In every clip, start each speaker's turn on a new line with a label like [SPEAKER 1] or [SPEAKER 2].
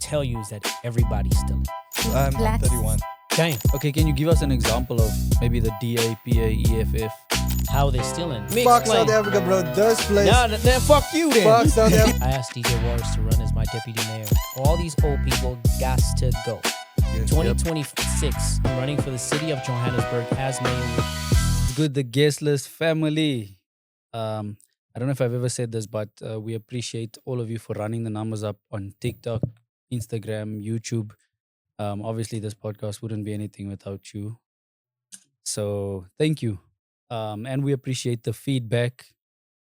[SPEAKER 1] tell you is that everybody's stealing.
[SPEAKER 2] I'm
[SPEAKER 3] Blacks.
[SPEAKER 2] 31.
[SPEAKER 1] Damn.
[SPEAKER 4] Okay, can you give us an example of maybe the DA, PA, EFF?
[SPEAKER 1] How are they stealing? Me
[SPEAKER 2] Fuck
[SPEAKER 1] explain.
[SPEAKER 2] South Africa, bro. This place.
[SPEAKER 1] Nah, then fuck you then.
[SPEAKER 2] Fuck South Africa.
[SPEAKER 1] I asked DJ Waters to run as my deputy mayor. All these old people got to go.
[SPEAKER 2] Yes,
[SPEAKER 1] 2026, I'm running for the city of Johannesburg as mayor.
[SPEAKER 4] It's good, the guest list family. I don't know if I've ever said this, but we appreciate all of you for running the numbers up on TikTok, Instagram, YouTube. Obviously, this podcast wouldn't be anything without you. So thank you. And we appreciate the feedback,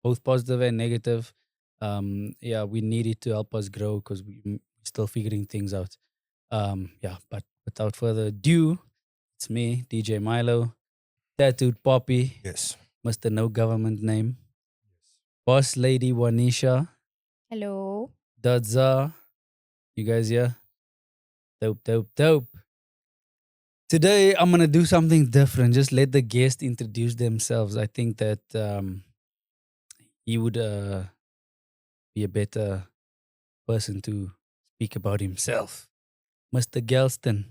[SPEAKER 4] both positive and negative. Yeah, we need it to help us grow because we're still figuring things out. Yeah, but without further ado, it's me, DJ Milo, Tattooed Poppy,
[SPEAKER 2] Yes.
[SPEAKER 4] Mr. No Government Name, Boss Lady Wanisha,
[SPEAKER 3] Hello.
[SPEAKER 4] Dadza. You guys here? Dope, dope, dope. Today, I'm going to do something different. Just let the guest introduce themselves. I think that he would be a better person to speak about himself. Mr. Galston,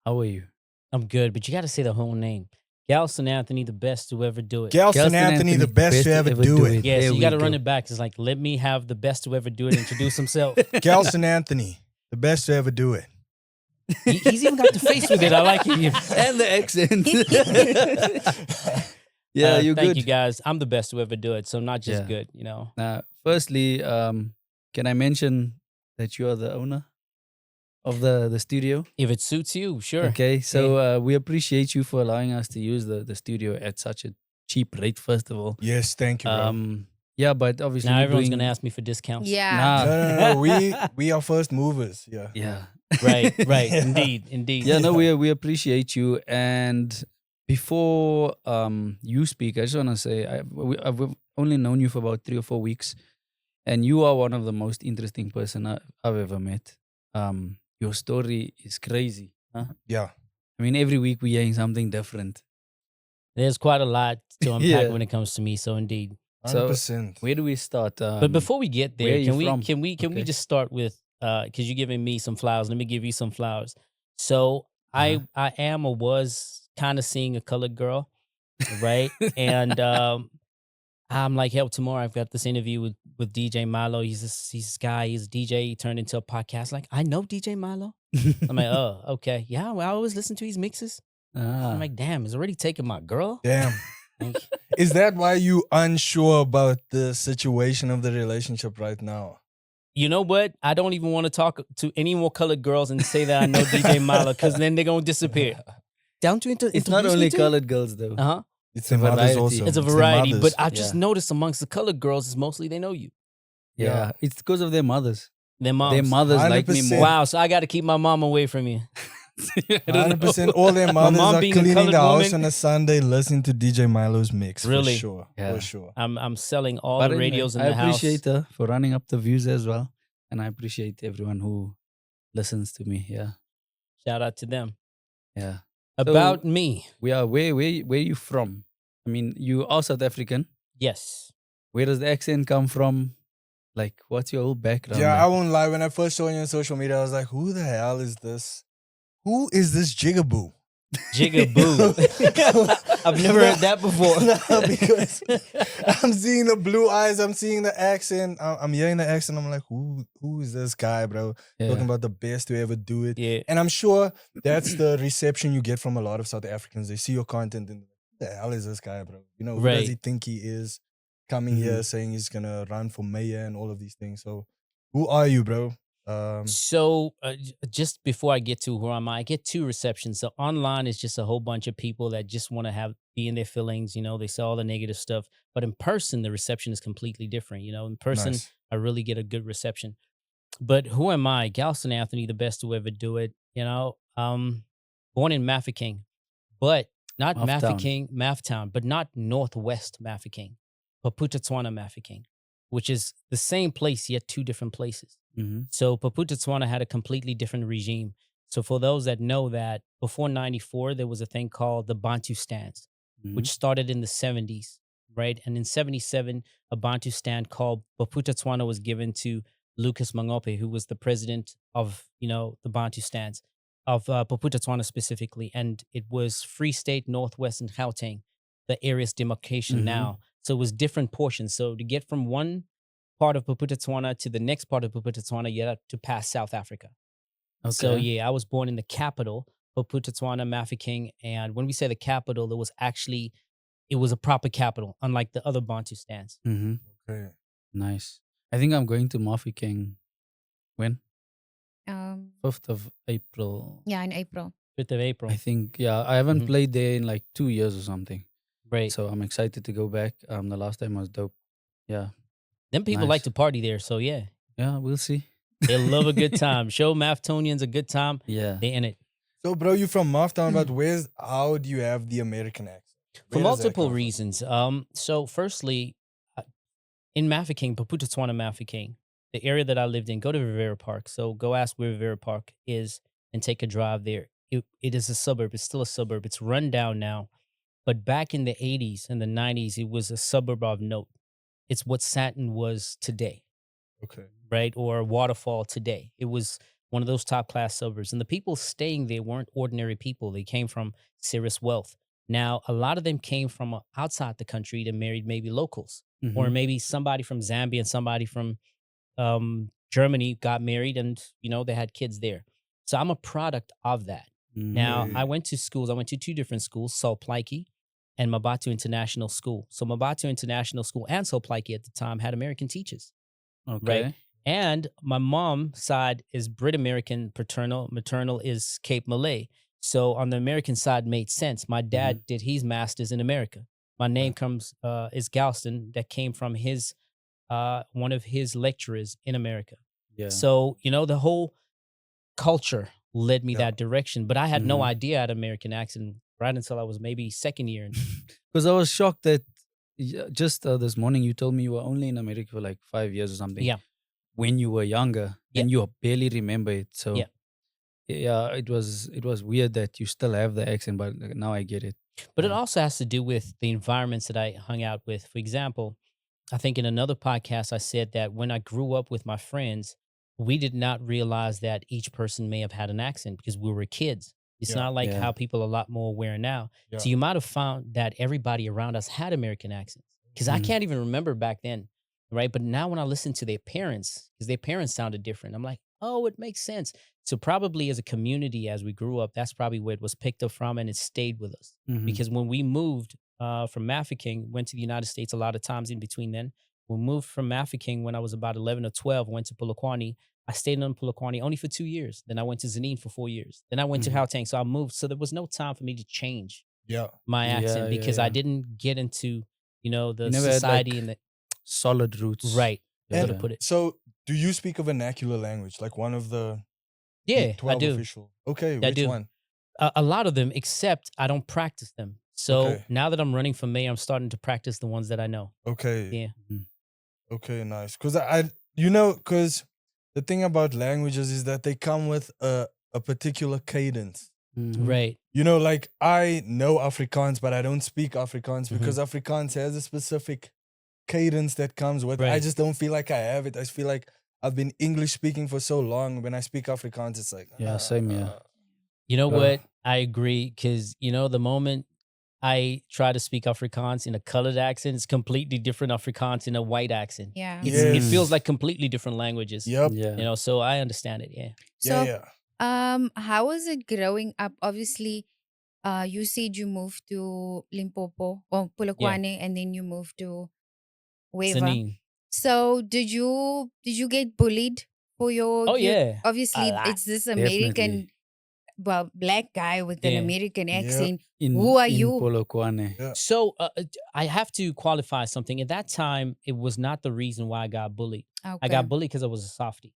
[SPEAKER 4] how are you?
[SPEAKER 1] I'm good, but you got to say the whole name. Galston Anthony, the best to ever do it.
[SPEAKER 2] Galston Anthony, the best to ever do it.
[SPEAKER 1] Yeah,
[SPEAKER 4] There
[SPEAKER 1] so you
[SPEAKER 4] we
[SPEAKER 1] got to run
[SPEAKER 4] go.
[SPEAKER 1] it back. It's like, let me have the best to ever do it introduce himself.
[SPEAKER 2] Galston Anthony, the best to ever do it.
[SPEAKER 1] He's even got the face with it. I like it.
[SPEAKER 4] And the accent. Yeah, you're
[SPEAKER 1] thank
[SPEAKER 4] good.
[SPEAKER 1] you guys. I'm the best to ever do it. So not just
[SPEAKER 4] Yeah.
[SPEAKER 1] good, you know.
[SPEAKER 4] Firstly, can I mention that you are the owner of the studio?
[SPEAKER 1] If it suits you, sure.
[SPEAKER 4] Okay, so we appreciate you for allowing us to use the studio at such a cheap rate, first of all.
[SPEAKER 2] Yes, thank you, bro.
[SPEAKER 4] Yeah, but obviously
[SPEAKER 1] Now
[SPEAKER 4] we're
[SPEAKER 1] everyone's
[SPEAKER 4] doing-
[SPEAKER 1] gonna ask me for discounts.
[SPEAKER 3] Yeah.
[SPEAKER 4] Nah.
[SPEAKER 2] No. We are first movers. Yeah.
[SPEAKER 4] Yeah.
[SPEAKER 1] Right, right.
[SPEAKER 2] Yeah.
[SPEAKER 1] Indeed.
[SPEAKER 4] Yeah, no, we appreciate you. And before you speak, I just want to say I've only known you for about 3 or 4 weeks, and you are one of the most interesting person I've ever met. Your story is crazy. Huh?
[SPEAKER 2] Yeah.
[SPEAKER 4] I mean, every week we're hearing something different.
[SPEAKER 1] There's quite a lot to unpack
[SPEAKER 4] Yeah.
[SPEAKER 1] when it comes to me. So indeed.
[SPEAKER 2] 100%.
[SPEAKER 4] Where do we start?
[SPEAKER 1] But before we get
[SPEAKER 4] where
[SPEAKER 1] there,
[SPEAKER 4] are you
[SPEAKER 1] can
[SPEAKER 4] from?
[SPEAKER 1] we
[SPEAKER 4] Okay.
[SPEAKER 1] just start with because you're giving me some flowers. Let me give you some flowers. So I am or was kind of seeing a colored girl, right? And I'm like, hell, tomorrow I've got this interview with DJ Milo. He's this guy. He's a DJ. He turned into a podcast. Like, I know DJ Milo. I'm like, oh, okay, yeah. Well, I always listen to his mixes. I'm like, damn, it's already taking my girl.
[SPEAKER 2] Damn.
[SPEAKER 1] Like,
[SPEAKER 2] Is that why you unsure about the situation of the relationship right now?
[SPEAKER 1] you know what? I don't even want to talk to any more colored girls and say that I know DJ Milo because then they're gonna disappear. Down to
[SPEAKER 4] It's not only colored girls though.
[SPEAKER 1] Uh huh.
[SPEAKER 2] It's
[SPEAKER 4] a
[SPEAKER 2] a mothers
[SPEAKER 4] variety.
[SPEAKER 2] also.
[SPEAKER 1] It's a
[SPEAKER 2] the
[SPEAKER 1] variety,
[SPEAKER 2] mothers.
[SPEAKER 1] but I've just
[SPEAKER 4] Yeah.
[SPEAKER 1] noticed amongst the colored girls, is mostly they know you.
[SPEAKER 4] Yeah, it's because of their mothers.
[SPEAKER 1] Their moms.
[SPEAKER 4] Their mothers like me
[SPEAKER 2] 100%.
[SPEAKER 4] more.
[SPEAKER 1] Wow, so I got to keep my mom away from you.
[SPEAKER 4] I don't know.
[SPEAKER 2] 100%. All their mothers
[SPEAKER 1] mom
[SPEAKER 2] are
[SPEAKER 1] being a
[SPEAKER 2] cleaning
[SPEAKER 1] colored
[SPEAKER 2] the house
[SPEAKER 1] woman.
[SPEAKER 2] on a Sunday listening to DJ Milo's mix.
[SPEAKER 1] Really?
[SPEAKER 2] For sure.
[SPEAKER 4] Yeah.
[SPEAKER 2] For sure.
[SPEAKER 1] I'm selling all
[SPEAKER 4] But
[SPEAKER 1] the
[SPEAKER 4] anyway,
[SPEAKER 1] radios in
[SPEAKER 4] I
[SPEAKER 1] the house.
[SPEAKER 4] appreciate her for running up the views as well, and I appreciate everyone who listens to me. Yeah,
[SPEAKER 1] Shout out to them.
[SPEAKER 4] yeah.
[SPEAKER 1] About me,
[SPEAKER 4] We are where are you from? I mean, you are South African.
[SPEAKER 1] yes.
[SPEAKER 4] Where does the accent come from? Like, what's your whole background?
[SPEAKER 2] Yeah, I
[SPEAKER 4] like?
[SPEAKER 2] won't lie. When I first saw you on social media, I was like, who the hell is this? Who is this Jigaboo?
[SPEAKER 1] Jigaboo. I've never heard that before.
[SPEAKER 2] No, because I'm seeing the blue eyes, I'm seeing the accent, I'm hearing the accent. I'm like, who is this guy, bro?
[SPEAKER 4] Yeah.
[SPEAKER 2] Talking about the best to ever do it.
[SPEAKER 1] Yeah.
[SPEAKER 2] And I'm sure that's the reception you get from a lot of South Africans. They see your content and who the hell is this guy, bro? You know, who does
[SPEAKER 1] Right.
[SPEAKER 2] he think he is? Coming here saying he's gonna run for mayor and all of these things. So, who are you, bro?
[SPEAKER 1] So just before I get to who am I get two receptions. So online is just a whole bunch of people that just want to be in their feelings. You know, they say all the negative stuff. But in person, the reception is completely different. You know, in person,
[SPEAKER 2] Nice.
[SPEAKER 1] I really get a good reception. But who am I? Galston Anthony, the best to ever do it. You know, born in Mafeking, but not
[SPEAKER 4] Maftown.
[SPEAKER 1] Mafeking, Maftown, but not Northwest Mafeking, Paputatwana Mafeking, which is the same place yet two different places.
[SPEAKER 4] Mm-hmm.
[SPEAKER 1] So Paputatwana had a completely different regime. So for those that know that, before 94, there was a thing called the Bantustans, which started in the 70s, right? And in 77, a Bantustan called Paputatwana was given to Lucas Mangope, who was the president of the Bantustans of Papua specifically, and it was Free State, Northwest, and Gauteng, the area's demarcation
[SPEAKER 4] Mhm.
[SPEAKER 1] now. So it was different portions. So to get from one part of Papua to the next part of Papua, you had to pass South Africa. So
[SPEAKER 4] Okay.
[SPEAKER 1] yeah, I was born in the capital, Papua, Mafeking, and when we say the capital, it was a proper capital, unlike the other Bantustans.
[SPEAKER 4] Mm-hmm.
[SPEAKER 2] Okay.
[SPEAKER 4] Nice. I think I'm going to Mafeking when?
[SPEAKER 3] Um,
[SPEAKER 4] 5th of April.
[SPEAKER 3] yeah, in April.
[SPEAKER 1] 5th of April.
[SPEAKER 4] I think, yeah, I haven't
[SPEAKER 1] Mhm.
[SPEAKER 4] played there in like 2 years or something.
[SPEAKER 1] Right.
[SPEAKER 4] So I'm excited to go back. The last time was dope. Yeah.
[SPEAKER 1] Them people like
[SPEAKER 4] nice.
[SPEAKER 1] to party there, so yeah.
[SPEAKER 4] Yeah, we'll see.
[SPEAKER 1] They love a good time. Show Maftonians a good time.
[SPEAKER 4] Yeah.
[SPEAKER 1] They in it.
[SPEAKER 2] So, bro, you from Maftown, but how do you have the American accent?
[SPEAKER 1] For
[SPEAKER 2] Where does that
[SPEAKER 1] multiple
[SPEAKER 2] come from?
[SPEAKER 1] reasons. So firstly, in Mafeking, Papua Mafeking, the area that I lived in, go to Rivera Park. So go ask where Rivera Park is and take a drive there. It is a suburb. It's still a suburb. It's run down now. But back in the 80s and the 90s, it was a suburb of note. It's what Santon was today,
[SPEAKER 2] Okay.
[SPEAKER 1] right? Or Waterfall today. It was one of those top class suburbs. And the people staying there weren't ordinary people. They came from serious wealth. Now, a lot of them came from outside the country to married maybe locals, or
[SPEAKER 4] Mhm.
[SPEAKER 1] maybe somebody from Zambia and somebody from Germany got married and, they had kids there. So I'm a product of that. Now,
[SPEAKER 2] Mhm.
[SPEAKER 1] I went to schools. I went to two different schools, Saltplaiki and Mabatu International School. So Mabatu International School and Saltplaiki at the time had American teachers,
[SPEAKER 4] Okay.
[SPEAKER 1] right? And my mom's side is Brit American paternal, maternal is Cape Malay. So on the American side made sense. My dad did his master's in America. My name is Galston, that came from one of his lecturers in America.
[SPEAKER 4] Yeah.
[SPEAKER 1] So, the whole culture led me
[SPEAKER 2] Yeah.
[SPEAKER 1] that direction. But I had no
[SPEAKER 4] Mhm.
[SPEAKER 1] idea I had American accent right until I was maybe second year.
[SPEAKER 4] Because I was shocked that just this morning you told me you were only in America for like 5 years or something.
[SPEAKER 1] Yeah.
[SPEAKER 4] When you were younger,
[SPEAKER 1] Yeah.
[SPEAKER 4] and you barely remember it. So
[SPEAKER 1] Yeah.
[SPEAKER 4] yeah, it was weird that you still have the accent, but now I get it.
[SPEAKER 1] But it
[SPEAKER 4] Yeah.
[SPEAKER 1] also has to do with the environments that I hung out with. For example, I think in another podcast, I said that when I grew up with my friends, we did not realize that each person may have had an accent because we were kids. It's
[SPEAKER 2] Yeah.
[SPEAKER 1] not like
[SPEAKER 4] Yeah.
[SPEAKER 1] how people are a lot more aware now.
[SPEAKER 2] Yeah.
[SPEAKER 1] So you might have found that everybody around us had American accents because I
[SPEAKER 4] Mhm.
[SPEAKER 1] can't even remember back then, right? But now when I listen to their parents, because their parents sounded different, I'm like, oh, it makes sense. So probably as a community, as we grew up, that's probably where it was picked up from and it stayed with us.
[SPEAKER 4] Mhm.
[SPEAKER 1] Because when we moved from Mafeking, went to the United States a lot of times in between then. We moved from Mafeking when I was about 11 or 12, went to Polokwane. I stayed in Polokwane only for 2 years. Then I went to Zanin for 4 years. Then I went to
[SPEAKER 4] Mhm.
[SPEAKER 1] Gauteng. So I moved. So there was no time for me to change
[SPEAKER 2] Yeah.
[SPEAKER 1] my
[SPEAKER 4] Yeah,
[SPEAKER 1] accent
[SPEAKER 4] yeah,
[SPEAKER 1] because I
[SPEAKER 4] yeah.
[SPEAKER 1] didn't get into, the
[SPEAKER 4] You never had
[SPEAKER 1] society
[SPEAKER 4] like
[SPEAKER 1] and the
[SPEAKER 4] solid roots.
[SPEAKER 1] right.
[SPEAKER 4] Yeah.
[SPEAKER 1] How to
[SPEAKER 2] And
[SPEAKER 1] put it.
[SPEAKER 2] so, do you speak a vernacular language, like one of the
[SPEAKER 1] Yeah, I
[SPEAKER 2] 12
[SPEAKER 1] do.
[SPEAKER 2] official? Okay,
[SPEAKER 1] I
[SPEAKER 2] which
[SPEAKER 1] do.
[SPEAKER 2] one?
[SPEAKER 1] A lot of them, except I don't practice them. So
[SPEAKER 2] Okay.
[SPEAKER 1] now that I'm running for mayor, I'm starting to practice the ones that I know.
[SPEAKER 2] Okay.
[SPEAKER 1] Yeah.
[SPEAKER 4] Mhm.
[SPEAKER 2] Okay, nice. Because because the thing about languages is that they come with a particular cadence.
[SPEAKER 4] Mhm.
[SPEAKER 1] Right.
[SPEAKER 2] Like I know Afrikaans, but I don't speak Afrikaans
[SPEAKER 1] Mhm.
[SPEAKER 2] because Afrikaans has a specific cadence that comes with it. I
[SPEAKER 1] Right.
[SPEAKER 2] just don't feel like I have it. I just feel like I've been English speaking for so long. When I speak Afrikaans, it's like,
[SPEAKER 4] Yeah, same here.
[SPEAKER 1] You know
[SPEAKER 2] Yeah.
[SPEAKER 1] what? I agree because the moment I try to speak Afrikaans in a colored accent, it's completely different Afrikaans in a white accent.
[SPEAKER 3] Yeah.
[SPEAKER 1] It
[SPEAKER 2] Yes.
[SPEAKER 1] feels like completely different languages.
[SPEAKER 2] Yep.
[SPEAKER 4] Yeah.
[SPEAKER 1] So I understand it. Yeah.
[SPEAKER 3] So,
[SPEAKER 2] Yeah.
[SPEAKER 3] how was it growing up? Obviously, you said you moved to Limpopo or Polokwane, and then you moved to Weva.
[SPEAKER 1] Zanin.
[SPEAKER 3] So, did you get bullied for your?
[SPEAKER 1] Oh yeah.
[SPEAKER 3] Obviously,
[SPEAKER 1] A lot.
[SPEAKER 3] it's this American,
[SPEAKER 4] Definitely.
[SPEAKER 3] black guy with an
[SPEAKER 1] Yeah.
[SPEAKER 3] American
[SPEAKER 2] Yeah.
[SPEAKER 3] accent.
[SPEAKER 4] In
[SPEAKER 3] Who are
[SPEAKER 4] in
[SPEAKER 3] you?
[SPEAKER 4] Polokwane.
[SPEAKER 2] Yeah.
[SPEAKER 1] So I have to qualify something. At that time, it was not the reason why I got bullied.
[SPEAKER 3] Okay.
[SPEAKER 1] I got bullied because I was a softie.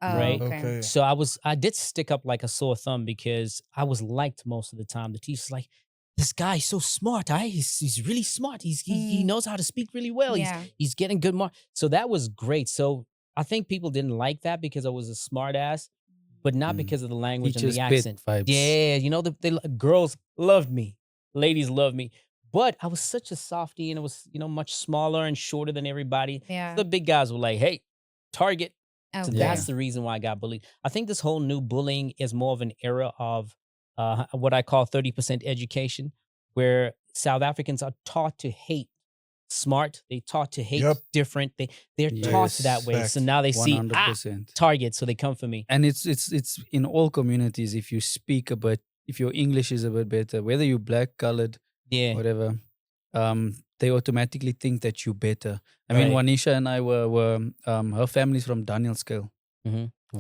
[SPEAKER 3] Oh,
[SPEAKER 1] right?
[SPEAKER 3] Okay.
[SPEAKER 2] Okay.
[SPEAKER 1] So I did stick up like a sore thumb because I was liked most of the time. The teacher's like, this guy's so smart. He's really smart. He
[SPEAKER 3] Mm.
[SPEAKER 1] knows how to speak really well.
[SPEAKER 3] Yeah.
[SPEAKER 1] He's getting good marks. So that was great. So I think people didn't like that because I was a smart ass, but not
[SPEAKER 4] Mm.
[SPEAKER 1] because of the language
[SPEAKER 4] Teacher's
[SPEAKER 1] and
[SPEAKER 4] pet
[SPEAKER 1] the accent.
[SPEAKER 4] vibes.
[SPEAKER 1] Yeah, girls loved me, ladies loved me, but I was such a softie and it was much smaller and shorter than everybody.
[SPEAKER 3] Yeah.
[SPEAKER 1] The big guys were like, hey, target. So
[SPEAKER 3] Okay.
[SPEAKER 1] that's the reason why I got bullied. I think this whole new bullying is more of an era of what I call 30% education, where South Africans are taught to hate smart. They taught to hate
[SPEAKER 2] Yep.
[SPEAKER 1] different. They're taught that
[SPEAKER 4] Yes.
[SPEAKER 1] way. So
[SPEAKER 2] Fact.
[SPEAKER 1] now they see
[SPEAKER 4] 100%.
[SPEAKER 1] target, so they come for me.
[SPEAKER 4] And it's in all communities. If you speak a bit, if your English is a bit better, whether you're black, colored,
[SPEAKER 1] Yeah,
[SPEAKER 4] whatever, they automatically think that you're better. I mean,
[SPEAKER 1] Right.
[SPEAKER 4] Wanisha and I were her family's from Daniel Scale.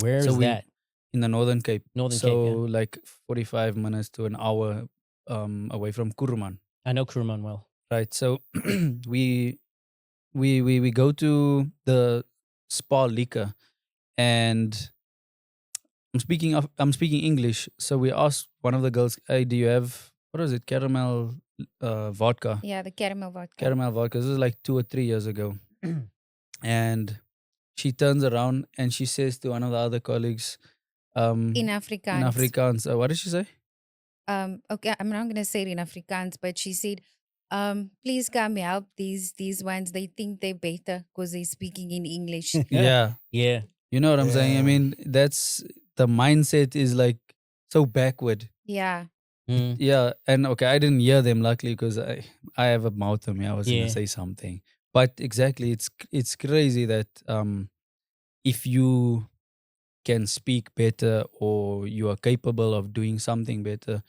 [SPEAKER 1] Where
[SPEAKER 4] So
[SPEAKER 1] is
[SPEAKER 4] we
[SPEAKER 1] that?
[SPEAKER 4] in the Northern Cape.
[SPEAKER 1] Northern
[SPEAKER 4] so
[SPEAKER 1] Cape. Yeah.
[SPEAKER 4] like 45 minutes to an hour away from Kuruman.
[SPEAKER 1] I know Kuruman well.
[SPEAKER 4] Right. So we go to the Spa Liquor, and I'm speaking English. So we asked one of the girls, "Hey, do you have what was it? Caramel vodka?
[SPEAKER 3] Yeah, the caramel vodka.
[SPEAKER 4] Caramel vodka." This is like 2 or 3 years ago. And she turns around and she says to one of the other colleagues,
[SPEAKER 3] In Afrikaans.
[SPEAKER 4] in Afrikaans, what did she say?
[SPEAKER 3] Okay, I'm not gonna say it in Afrikaans, but she said, please come help these ones. They think they're better because they're speaking in English.
[SPEAKER 4] Yeah.
[SPEAKER 1] Yeah.
[SPEAKER 4] You know what I'm saying? I
[SPEAKER 2] Yeah.
[SPEAKER 4] mean, that's the mindset is like so backward.
[SPEAKER 3] Yeah.
[SPEAKER 1] Mm.
[SPEAKER 4] Yeah. And okay, I didn't hear them luckily because I have a mouth on me. I was
[SPEAKER 1] Yeah.
[SPEAKER 4] gonna say something. But exactly, it's crazy that if you can speak better or you are capable of doing something better,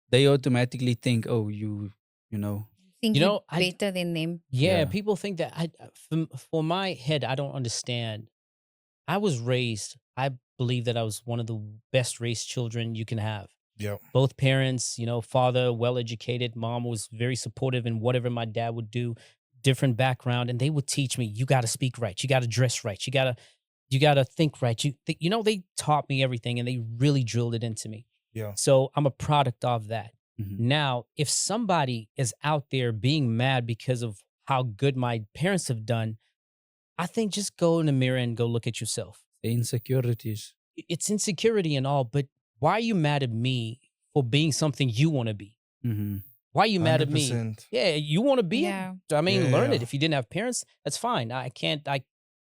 [SPEAKER 4] they automatically think, oh, you know.
[SPEAKER 3] Think
[SPEAKER 1] You
[SPEAKER 3] you're
[SPEAKER 1] know, I
[SPEAKER 3] better than them.
[SPEAKER 1] yeah,
[SPEAKER 4] Yeah.
[SPEAKER 1] people think that for my head, I don't understand. I was raised, I believe that I was one of the best raised children you can have.
[SPEAKER 2] Yep.
[SPEAKER 1] Both parents, father, well educated, mom was very supportive in whatever my dad would do, different background, and they would teach me, you got to speak right, you got to dress right, you got to think right. They taught me everything and they really drilled it into me.
[SPEAKER 2] Yeah.
[SPEAKER 1] So I'm a product of that.
[SPEAKER 4] Mhm.
[SPEAKER 1] Now, if somebody is out there being mad because of how good my parents have done, I think just go in the mirror and go look at yourself.
[SPEAKER 4] The insecurities.
[SPEAKER 1] It's insecurity and all, but why are you mad at me for being something you want to be?
[SPEAKER 4] Mm-hmm.
[SPEAKER 1] Why are you mad at me?
[SPEAKER 2] 100%.
[SPEAKER 1] Yeah, you want to be
[SPEAKER 3] Yeah.
[SPEAKER 1] it. I mean,
[SPEAKER 2] Yeah,
[SPEAKER 1] learn it.
[SPEAKER 2] yeah.
[SPEAKER 1] If you didn't have parents, that's fine.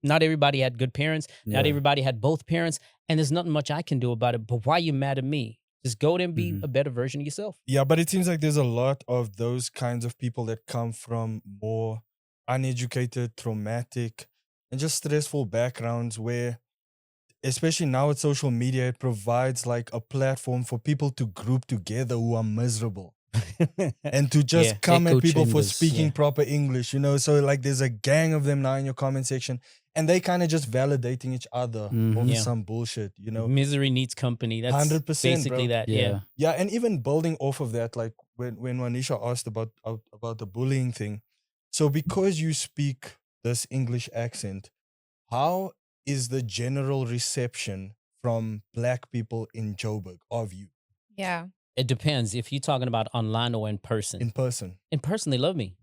[SPEAKER 1] Not everybody had good parents. Not
[SPEAKER 4] Yeah.
[SPEAKER 1] everybody had both parents. And there's nothing much I can do about it. But why are you mad at me? Just go there and be
[SPEAKER 4] Mhm.
[SPEAKER 1] a better version of yourself.
[SPEAKER 2] Yeah, but it seems like there's a lot of those kinds of people that come from more uneducated, traumatic, and just stressful backgrounds where, especially now with social media, it provides like a platform for people to group together who are miserable and to just
[SPEAKER 1] Yeah.
[SPEAKER 2] come
[SPEAKER 4] Echo
[SPEAKER 2] at people for
[SPEAKER 4] chambers.
[SPEAKER 2] speaking
[SPEAKER 1] Yeah.
[SPEAKER 2] proper English, So like there's a gang of them now in your comment section and they kind of just validating each other
[SPEAKER 4] Mhm.
[SPEAKER 2] over
[SPEAKER 1] Yeah.
[SPEAKER 2] some bullshit,
[SPEAKER 1] Misery needs company. That's
[SPEAKER 2] 100%,
[SPEAKER 1] basically
[SPEAKER 2] bro.
[SPEAKER 1] that.
[SPEAKER 4] Yeah.
[SPEAKER 1] Yeah.
[SPEAKER 2] Yeah, and even building off of that, like when Wanisha asked about the bullying thing. So because you speak this English accent, how is the general reception from Black people in Joburg of you
[SPEAKER 3] Yeah.
[SPEAKER 1] It depends if you're talking about online or in person.
[SPEAKER 2] in person?
[SPEAKER 1] In person, they love me.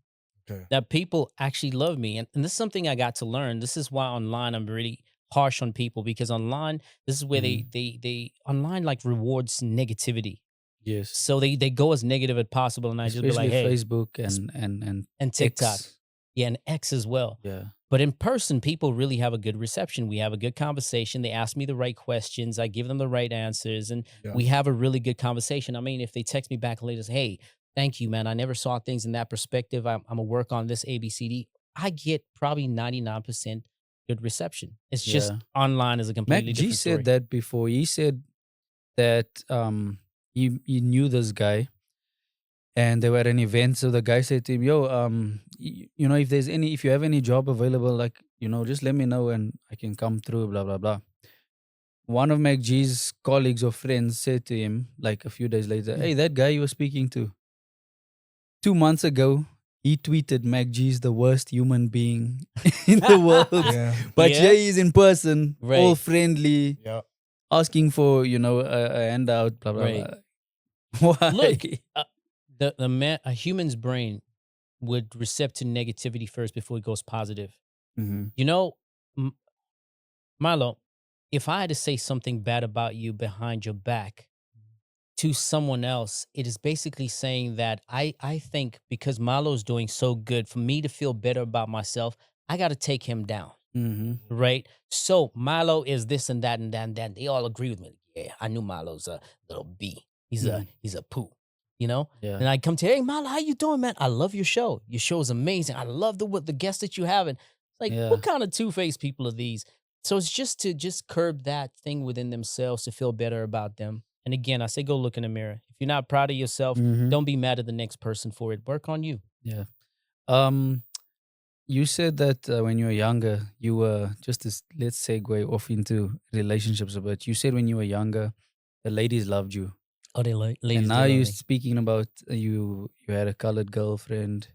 [SPEAKER 2] Okay.
[SPEAKER 1] That people actually love me. And this is something I got to learn. This is why online I'm really harsh on people, because online, this is where they online like rewards negativity.
[SPEAKER 4] Yes.
[SPEAKER 1] So they go as negative as possible. And I just be
[SPEAKER 4] Especially
[SPEAKER 1] like, hey,
[SPEAKER 4] Facebook and
[SPEAKER 1] and TikTok.
[SPEAKER 4] X.
[SPEAKER 1] Yeah, and X as well.
[SPEAKER 4] Yeah.
[SPEAKER 1] But in person, people really have a good reception. We have a good conversation. They ask me the right questions. I give them the right answers. And
[SPEAKER 2] Yeah.
[SPEAKER 1] we have a really good conversation. I mean, if they text me back later, say, hey, thank you, man. I never saw things in that perspective. I'm going to work on this ABCD. I get probably 99% good reception. It's just
[SPEAKER 4] Yeah.
[SPEAKER 1] online is a
[SPEAKER 4] Mac
[SPEAKER 1] completely
[SPEAKER 4] G
[SPEAKER 1] different story.
[SPEAKER 4] said that before. He said that he knew this guy and they were at an event. So the guy said to him, yo, if you have any job available, like, just let me know and I can come through, blah, blah, blah. One of Mac G's colleagues or friends said to him, like a few days later, hey, that guy you were speaking to, 2 months ago, he tweeted Mac G's the worst human being in the world.
[SPEAKER 2] Yeah.
[SPEAKER 4] But
[SPEAKER 1] Yeah?
[SPEAKER 4] here he is in person, all
[SPEAKER 1] Right.
[SPEAKER 4] friendly,
[SPEAKER 2] Yeah.
[SPEAKER 4] asking for, a handout, blah, blah,
[SPEAKER 1] Right.
[SPEAKER 4] blah. Why?
[SPEAKER 1] Look, a human's brain would recept to negativity first before it goes positive.
[SPEAKER 4] Mhm.
[SPEAKER 1] Milo, if I had to say something bad about you behind your back to someone else, it is basically saying that I think because Milo's doing so good, for me to feel better about myself, I got to take him down.
[SPEAKER 4] Mm-hmm.
[SPEAKER 1] right? So Milo is this and that and that and that. They all agree with me. Yeah, I knew Milo's a little B. He's a poo, you know?
[SPEAKER 4] Yeah.
[SPEAKER 1] And I come to, hey Milo, how you doing, man? I love your show. Your show is amazing. I love the guests that you have. And like,
[SPEAKER 4] Yeah.
[SPEAKER 1] what kind of two-faced people are these? So it's just to curb that thing within themselves to feel better about them. And again, I say go look in the mirror. If you're not proud of yourself,
[SPEAKER 4] Mhm.
[SPEAKER 1] don't be mad at the next person for it. Work on you.
[SPEAKER 4] Yeah. You said that when you were younger, you were just as let's segue off into relationships a bit. You said when you were younger, the ladies loved you,
[SPEAKER 1] Oh, they like ladies.
[SPEAKER 4] and
[SPEAKER 1] they
[SPEAKER 4] now
[SPEAKER 1] love
[SPEAKER 4] you're
[SPEAKER 1] me.
[SPEAKER 4] speaking about you had a colored girlfriend.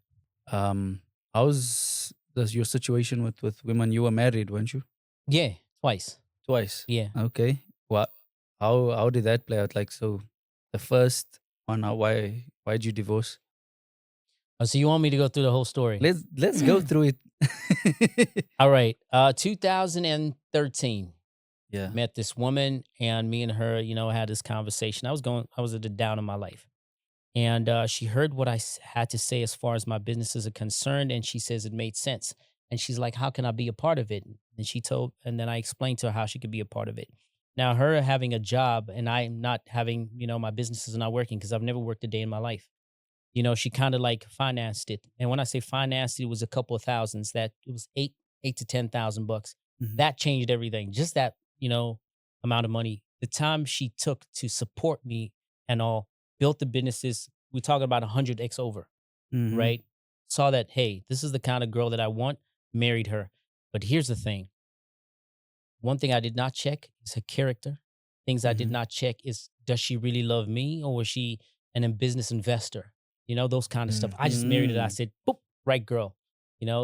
[SPEAKER 4] How's your situation with women? You were married, weren't you?
[SPEAKER 1] Yeah, twice.
[SPEAKER 4] Twice.
[SPEAKER 1] Yeah.
[SPEAKER 4] Okay. What? How did that play out? Like, so the first one, why'd you divorce?
[SPEAKER 1] Oh, so you want me to go through the whole story?
[SPEAKER 4] Let's go through it.
[SPEAKER 1] All right. 2013.
[SPEAKER 4] Yeah.
[SPEAKER 1] Met this woman, and me and her, had this conversation. I was at the down in my life. And she heard what I had to say as far as my businesses are concerned, and she says it made sense. And she's like, "How can I be a part of it?" And then I explained to her how she could be a part of it. Now, her having a job and I'm not having, my businesses are not working because I've never worked a day in my life. She kind of like financed it. And when I say financed, it was a couple of thousands. That it was eight to $10,000.
[SPEAKER 4] Mhm.
[SPEAKER 1] That changed everything. Just that, amount of money. The time she took to support me and all, built the businesses. We're talking about 100x over,
[SPEAKER 4] Mhm.
[SPEAKER 1] right? Saw that, hey, this is the kind of girl that I want, married her. But here's the thing. One thing I did not check is her character. Things I did
[SPEAKER 4] Mhm.
[SPEAKER 1] not check is, does she really love me, or was she a business investor? Those kind of stuff. I just married her. I
[SPEAKER 4] Mm.
[SPEAKER 1] said, boop, right girl.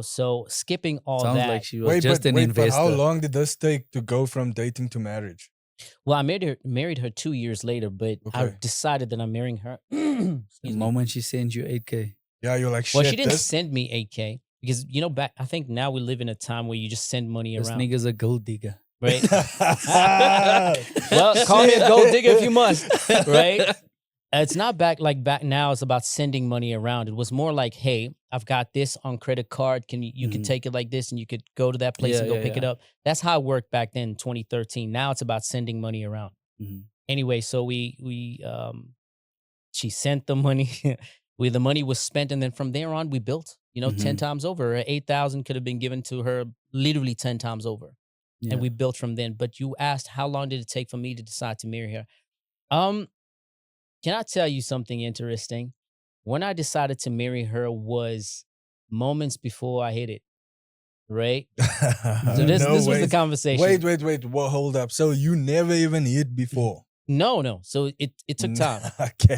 [SPEAKER 1] So skipping all
[SPEAKER 4] Sounds
[SPEAKER 1] that.
[SPEAKER 4] like she was just an
[SPEAKER 2] But how
[SPEAKER 4] investor.
[SPEAKER 2] long did this take to go from dating to marriage?
[SPEAKER 1] Well, I married her 2 years later, but I
[SPEAKER 2] Okay.
[SPEAKER 1] decided that I'm marrying her.
[SPEAKER 4] The
[SPEAKER 1] Excuse me.
[SPEAKER 4] moment she sends you 8K.
[SPEAKER 2] Yeah, you're like, shit,
[SPEAKER 1] Well, she didn't
[SPEAKER 2] this
[SPEAKER 1] send me 8K because back. I think now we live in a time where you just send money
[SPEAKER 4] This
[SPEAKER 1] around,
[SPEAKER 4] nigga's a gold digger.
[SPEAKER 1] right? Well, call me a gold digger if you must, right? It's not back now. It's about sending money around. It was more like, hey, I've got this on credit card. Can you could
[SPEAKER 4] Mhm.
[SPEAKER 1] take it like this, and you could go to that place
[SPEAKER 4] Yeah,
[SPEAKER 1] and go
[SPEAKER 4] yeah,
[SPEAKER 1] pick it
[SPEAKER 4] yeah.
[SPEAKER 1] up. That's how it worked back then, 2013. Now it's about sending money around.
[SPEAKER 4] Mhm.
[SPEAKER 1] Anyway, so she sent the money. The money was spent, and then from there on, we built. 10
[SPEAKER 4] Mhm.
[SPEAKER 1] times over. 8,000 could have been given to her, literally 10 times over,
[SPEAKER 4] Yeah.
[SPEAKER 1] and we built from then. But you asked, how long did it take for me to decide to marry her? Can I tell you something interesting? When I decided to marry her was moments before I hit it, right? So this
[SPEAKER 2] No,
[SPEAKER 1] this was the
[SPEAKER 2] wait.
[SPEAKER 1] conversation.
[SPEAKER 2] Wait. Well, hold up. So you never even hit before?
[SPEAKER 1] No. So it took time.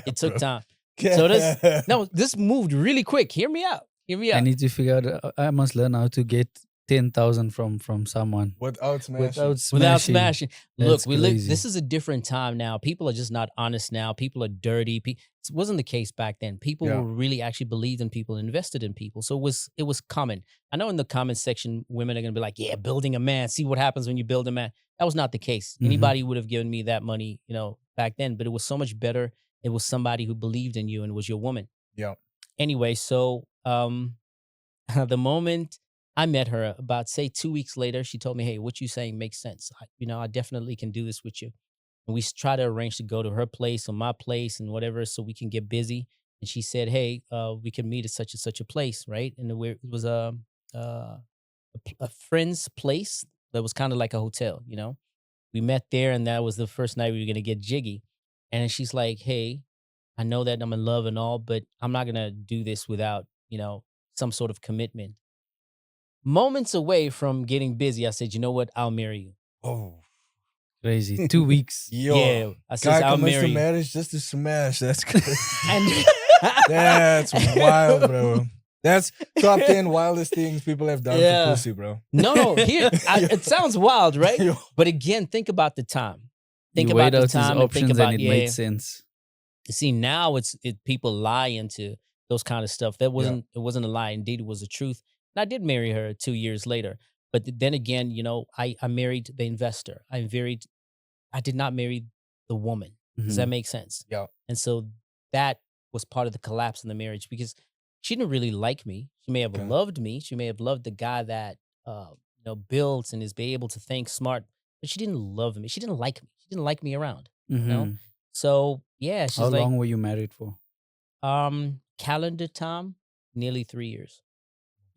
[SPEAKER 1] It took time. So this moved really quick. Hear me out.
[SPEAKER 4] I need to figure out. I must learn how to get 10,000 from someone
[SPEAKER 2] Without smashing.
[SPEAKER 4] without smashing.
[SPEAKER 1] Without smashing. Look,
[SPEAKER 4] That's
[SPEAKER 1] we live.
[SPEAKER 4] crazy.
[SPEAKER 1] This is a different time now. People are just not honest now. People are dirty. It wasn't the case back then. People
[SPEAKER 2] Yeah.
[SPEAKER 1] were really actually believed in people, invested in people. So it was common. I know in the comment section, women are gonna be like, "Yeah, building a man. See what happens when you build a man." That was not the case.
[SPEAKER 4] Mhm.
[SPEAKER 1] Anybody would have given me that money, back then. But it was so much better. It was somebody who believed in you, and it was your woman.
[SPEAKER 2] Yeah.
[SPEAKER 1] Anyway, so the moment I met her, about say 2 weeks later, she told me, "Hey, what you saying makes sense. I definitely can do this with you." And we try to arrange to go to her place or my place and whatever, so we can get busy. And she said, "Hey, we can meet at such and such a place, right?" And it was a friend's place that was kind of like a hotel. We met there, and that was the first night we were gonna get jiggy. And she's like, "Hey, I know that I'm in love and all, but I'm not gonna do this without some sort of commitment." Moments away from getting busy, I said, "You know what? I'll marry you."
[SPEAKER 2] Oh.
[SPEAKER 4] Crazy. 2 weeks.
[SPEAKER 2] Yo.
[SPEAKER 1] Yeah, I said,
[SPEAKER 2] Guy
[SPEAKER 1] "I'll
[SPEAKER 2] commits to
[SPEAKER 1] marry you."
[SPEAKER 2] marriage just to smash. That's crazy.
[SPEAKER 1] And
[SPEAKER 2] That's wild, bro. That's top 10 wildest things people have done
[SPEAKER 1] Yeah.
[SPEAKER 2] for pussy, bro.
[SPEAKER 1] no, it sounds wild, right?
[SPEAKER 2] Yo.
[SPEAKER 1] But again, think about the time. Think
[SPEAKER 4] You
[SPEAKER 1] about
[SPEAKER 4] weighed
[SPEAKER 1] the
[SPEAKER 4] out his
[SPEAKER 1] time and think
[SPEAKER 4] options
[SPEAKER 1] about
[SPEAKER 4] and it made sense.
[SPEAKER 1] See, now people lie into those kind of stuff. It wasn't a lie. Indeed, it was the truth. And I did marry her 2 years later. But then again, I married the investor. I did not marry the woman. Does that
[SPEAKER 4] Mhm.
[SPEAKER 1] make sense?
[SPEAKER 2] Yeah.
[SPEAKER 1] And so that was part of the collapse in the marriage because she didn't really like me. She may have
[SPEAKER 2] Okay.
[SPEAKER 1] loved me. She may have loved the guy that built and is be able to think smart, but she didn't love me. She didn't like me. She didn't like me around.
[SPEAKER 4] Mm-hmm.
[SPEAKER 1] So yeah,
[SPEAKER 4] How
[SPEAKER 1] she's like,
[SPEAKER 4] long were you married for?
[SPEAKER 1] calendar time, nearly 3 years.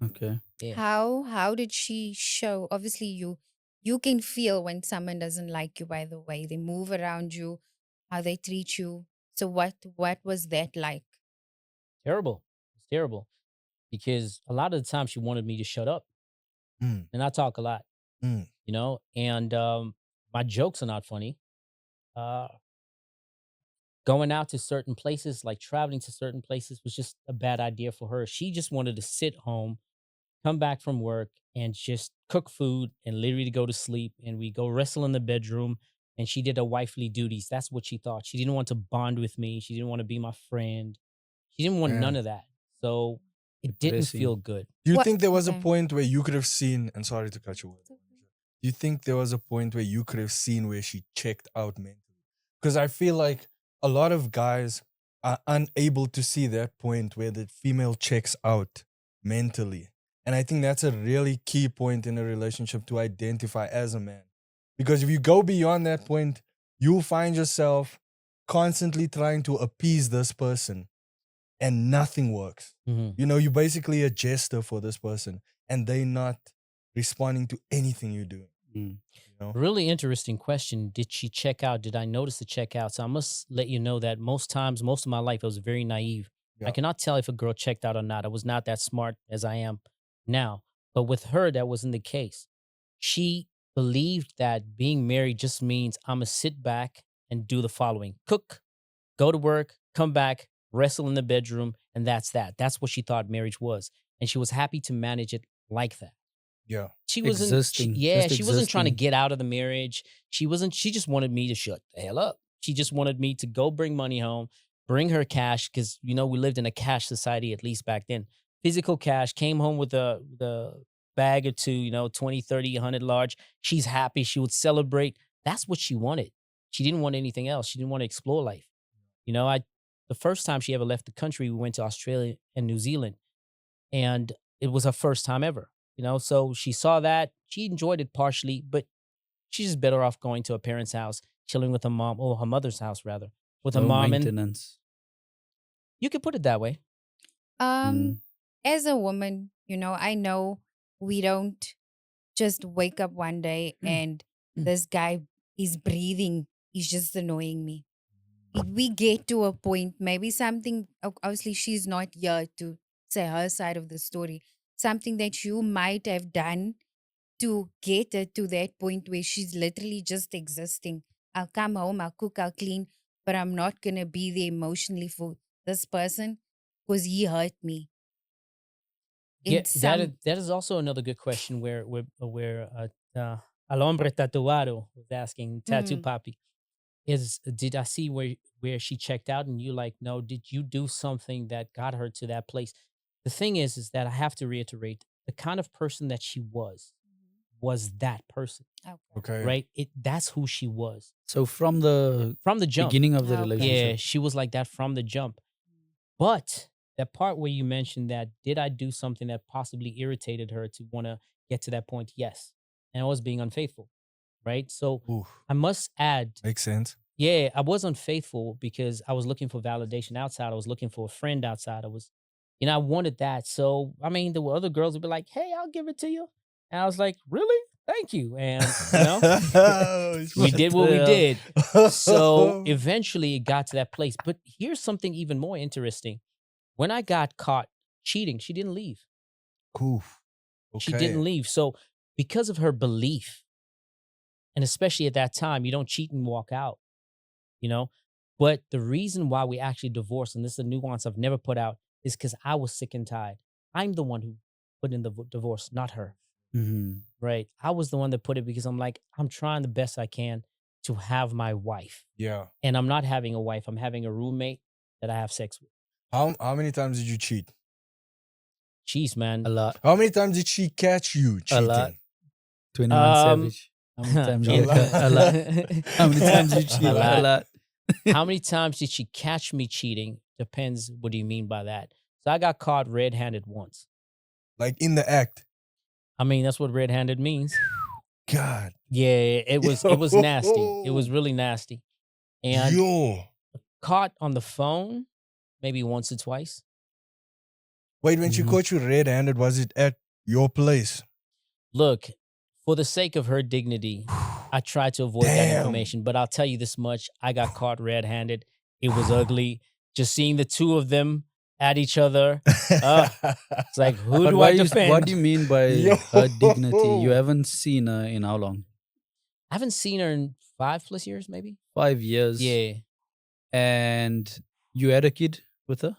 [SPEAKER 4] Okay.
[SPEAKER 1] Yeah.
[SPEAKER 3] How did she show? Obviously, you can feel when someone doesn't like you by the way they move around you, how they treat you. So what was that like?
[SPEAKER 1] Terrible. It's terrible because a lot of the time she wanted me to shut up,
[SPEAKER 2] Mm,
[SPEAKER 1] and I talk a lot,
[SPEAKER 2] mm,
[SPEAKER 1] and my jokes are not funny. Uh, Going out to certain places, like traveling to certain places, was just a bad idea for her. She just wanted to sit home, come back from work, and just cook food and literally go to sleep. And we go wrestle in the bedroom. And she did her wifely duties. That's what she thought. She didn't want to bond with me. She didn't want to be my friend. She didn't want none
[SPEAKER 2] man.
[SPEAKER 1] of that. So it didn't
[SPEAKER 4] Depressing.
[SPEAKER 1] feel good.
[SPEAKER 2] Do you
[SPEAKER 3] What?
[SPEAKER 2] think there was a
[SPEAKER 3] Okay.
[SPEAKER 2] point where you could have seen, and sorry to cut you off, do you think there was a point where you could have seen where she checked out mentally? Because I feel like a lot of guys are unable to see that point where the female checks out mentally. And I think that's a really key point in a relationship to identify as a man. Because if you go beyond that point, you'll find yourself constantly trying to appease this person and nothing works.
[SPEAKER 1] Mhm.
[SPEAKER 2] You're basically a jester for this person and they not responding to anything you do.
[SPEAKER 4] Mm.
[SPEAKER 1] Really interesting question. Did she check out? Did I notice the checkout? So I must let you know that most times, most of my life, I was very naive.
[SPEAKER 2] Yeah.
[SPEAKER 1] I cannot tell if a girl checked out or not. I was not that smart as I am now. But with her, that wasn't the case. She believed that being married just means I'm going to sit back and do the following: cook, go to work, come back, wrestle in the bedroom, and that's that. That's what she thought marriage was. And she was happy to manage it like that.
[SPEAKER 2] Yeah.
[SPEAKER 1] She
[SPEAKER 4] Existing,
[SPEAKER 1] yeah,
[SPEAKER 4] just
[SPEAKER 1] she wasn't trying to
[SPEAKER 4] existing.
[SPEAKER 1] get out of the marriage. She just wanted me to shut the hell up. She just wanted me to go bring money home, bring her cash, because we lived in a cash society, at least back then. Physical cash, came home with the bag or two, 20, 30, 100 large. She's happy. She would celebrate. That's what she wanted. She didn't want anything else. She didn't want to explore life. The first time she ever left the country, we went to Australia and New Zealand, and it was her first time ever. So she saw that. She enjoyed it partially, but she's just better off going to her parents' house, chilling with her mom, or her mother's house rather, with her
[SPEAKER 4] Low
[SPEAKER 1] mom. And
[SPEAKER 4] maintenance.
[SPEAKER 1] you could put it that way.
[SPEAKER 3] Um, as a woman, I know we don't just wake up one day and this guy is breathing. He's just annoying me. If we get to a point, maybe something, obviously, she's not here to say her side of the story, something that you might have done to get her to that point where she's literally just existing. I'll come home, I'll cook, I'll clean, but I'm not going to be there emotionally for this person because he hurt me.
[SPEAKER 1] Yeah,
[SPEAKER 3] In some,
[SPEAKER 1] that is also another good question where Al Hombre Tatuado was asking, Tattoo
[SPEAKER 3] Mm.
[SPEAKER 1] Papi, did I see where she checked out? And you like, no, did you do something that got her to that place? The thing is that I have to reiterate, the kind of person that she was that person,
[SPEAKER 3] okay.
[SPEAKER 2] Okay.
[SPEAKER 1] right? That's who she was
[SPEAKER 4] So from the
[SPEAKER 1] from the jump.
[SPEAKER 4] beginning of the
[SPEAKER 3] Okay.
[SPEAKER 1] Yeah,
[SPEAKER 4] relationship.
[SPEAKER 1] she was like that from the jump. But that part where you mentioned that, did I do something that possibly irritated her to want to get to that point? Yes. And I was being unfaithful, right? So
[SPEAKER 2] Oof.
[SPEAKER 1] I must add,
[SPEAKER 2] Makes sense.
[SPEAKER 1] yeah, I was unfaithful because I was looking for validation outside. I was looking for a friend outside. I wanted that. So, there were other girls who'd be like, hey, I'll give it to you. And I was like, really? Thank you. And, we did what we did. So eventually it got to that place. But here's something even more interesting. When I got caught cheating, she didn't leave.
[SPEAKER 2] Cool.
[SPEAKER 1] She
[SPEAKER 2] Okay.
[SPEAKER 1] didn't leave. So because of her belief, and especially at that time, you don't cheat and walk out, you know? But the reason why we actually divorced, and this is a nuance I've never put out, is because I was sick and tired. I'm the one who put in the divorce, not her,
[SPEAKER 4] Mhm.
[SPEAKER 1] right? I was the one that put it because I'm like, I'm trying the best I can to have my wife.
[SPEAKER 2] Yeah.
[SPEAKER 1] And I'm not having a wife. I'm having a roommate that I have sex with.
[SPEAKER 2] How many times did you cheat?
[SPEAKER 1] Jeez, man.
[SPEAKER 4] A lot.
[SPEAKER 2] How many times did she catch you cheating?
[SPEAKER 4] A lot. 21
[SPEAKER 1] Um,
[SPEAKER 4] Savage. How many times
[SPEAKER 2] A
[SPEAKER 4] you
[SPEAKER 2] lot.
[SPEAKER 4] A lot. How many times you cheat?
[SPEAKER 1] A lot.
[SPEAKER 4] A lot.
[SPEAKER 1] How many times did she catch me cheating? Depends. What do you mean by that? So I got caught red-handed once.
[SPEAKER 2] Like in the act.
[SPEAKER 1] I mean, that's what red-handed means.
[SPEAKER 2] God.
[SPEAKER 1] Yeah, it was nasty. It was really nasty. And
[SPEAKER 2] Yo.
[SPEAKER 1] caught on the phone maybe once or twice.
[SPEAKER 2] Wait, when she
[SPEAKER 4] Mhm.
[SPEAKER 2] caught you red-handed, was it at your place?
[SPEAKER 1] Look, for the sake of her dignity, I tried to avoid that
[SPEAKER 2] Damn.
[SPEAKER 1] information, but I'll tell you this much. I got caught red-handed. It was ugly. Just seeing the two of them at each other. It's like, who
[SPEAKER 4] But
[SPEAKER 1] do
[SPEAKER 4] why
[SPEAKER 1] I
[SPEAKER 4] you,
[SPEAKER 1] defend?
[SPEAKER 4] what do you mean by
[SPEAKER 2] Yo.
[SPEAKER 4] her dignity? You haven't seen her in how long?
[SPEAKER 1] I haven't seen her in 5+ years, maybe.
[SPEAKER 4] 5 years.
[SPEAKER 1] Yeah.
[SPEAKER 4] And you had a kid with her?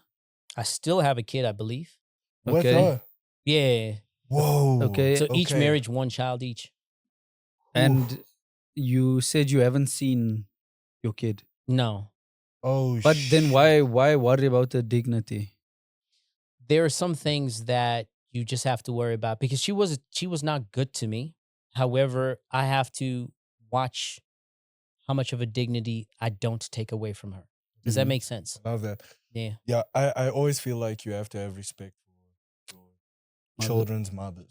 [SPEAKER 1] I still have a kid, I believe.
[SPEAKER 2] With
[SPEAKER 4] Okay.
[SPEAKER 2] her?
[SPEAKER 1] Yeah.
[SPEAKER 2] Whoa.
[SPEAKER 4] Okay.
[SPEAKER 1] So each
[SPEAKER 2] Okay.
[SPEAKER 1] marriage, one child each.
[SPEAKER 4] And you said you haven't seen your kid.
[SPEAKER 1] No.
[SPEAKER 2] Oh,
[SPEAKER 4] But then why worry about the dignity?
[SPEAKER 1] There are some things that you just have to worry about because she was not good to me. However, I have to watch how much of a dignity I don't take away from her. Does that
[SPEAKER 4] Mhm.
[SPEAKER 1] make sense?
[SPEAKER 2] Love that.
[SPEAKER 1] Yeah.
[SPEAKER 2] Yeah, I always feel like you have to have respect for your
[SPEAKER 4] Mother-
[SPEAKER 2] children's mothers.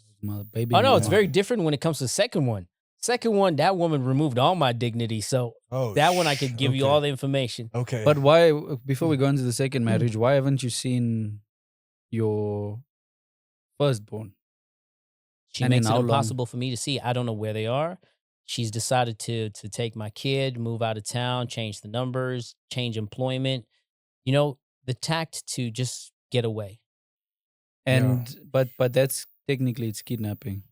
[SPEAKER 4] Baby
[SPEAKER 1] Oh no, it's
[SPEAKER 4] mama.
[SPEAKER 1] very different when it comes to the second one. Second one, that woman removed all my dignity. So
[SPEAKER 2] Oh,
[SPEAKER 1] that one I could give you
[SPEAKER 2] okay.
[SPEAKER 1] all the information.
[SPEAKER 2] Okay.
[SPEAKER 4] But why, before we go into the second marriage, why haven't you seen your firstborn?
[SPEAKER 1] She
[SPEAKER 4] And in
[SPEAKER 1] makes it
[SPEAKER 4] how long?
[SPEAKER 1] impossible for me to see. I don't know where they are. She's decided to take my kid, move out of town, change the numbers, change employment. You know, the tact to just get away.
[SPEAKER 4] And but that's technically it's kidnapping.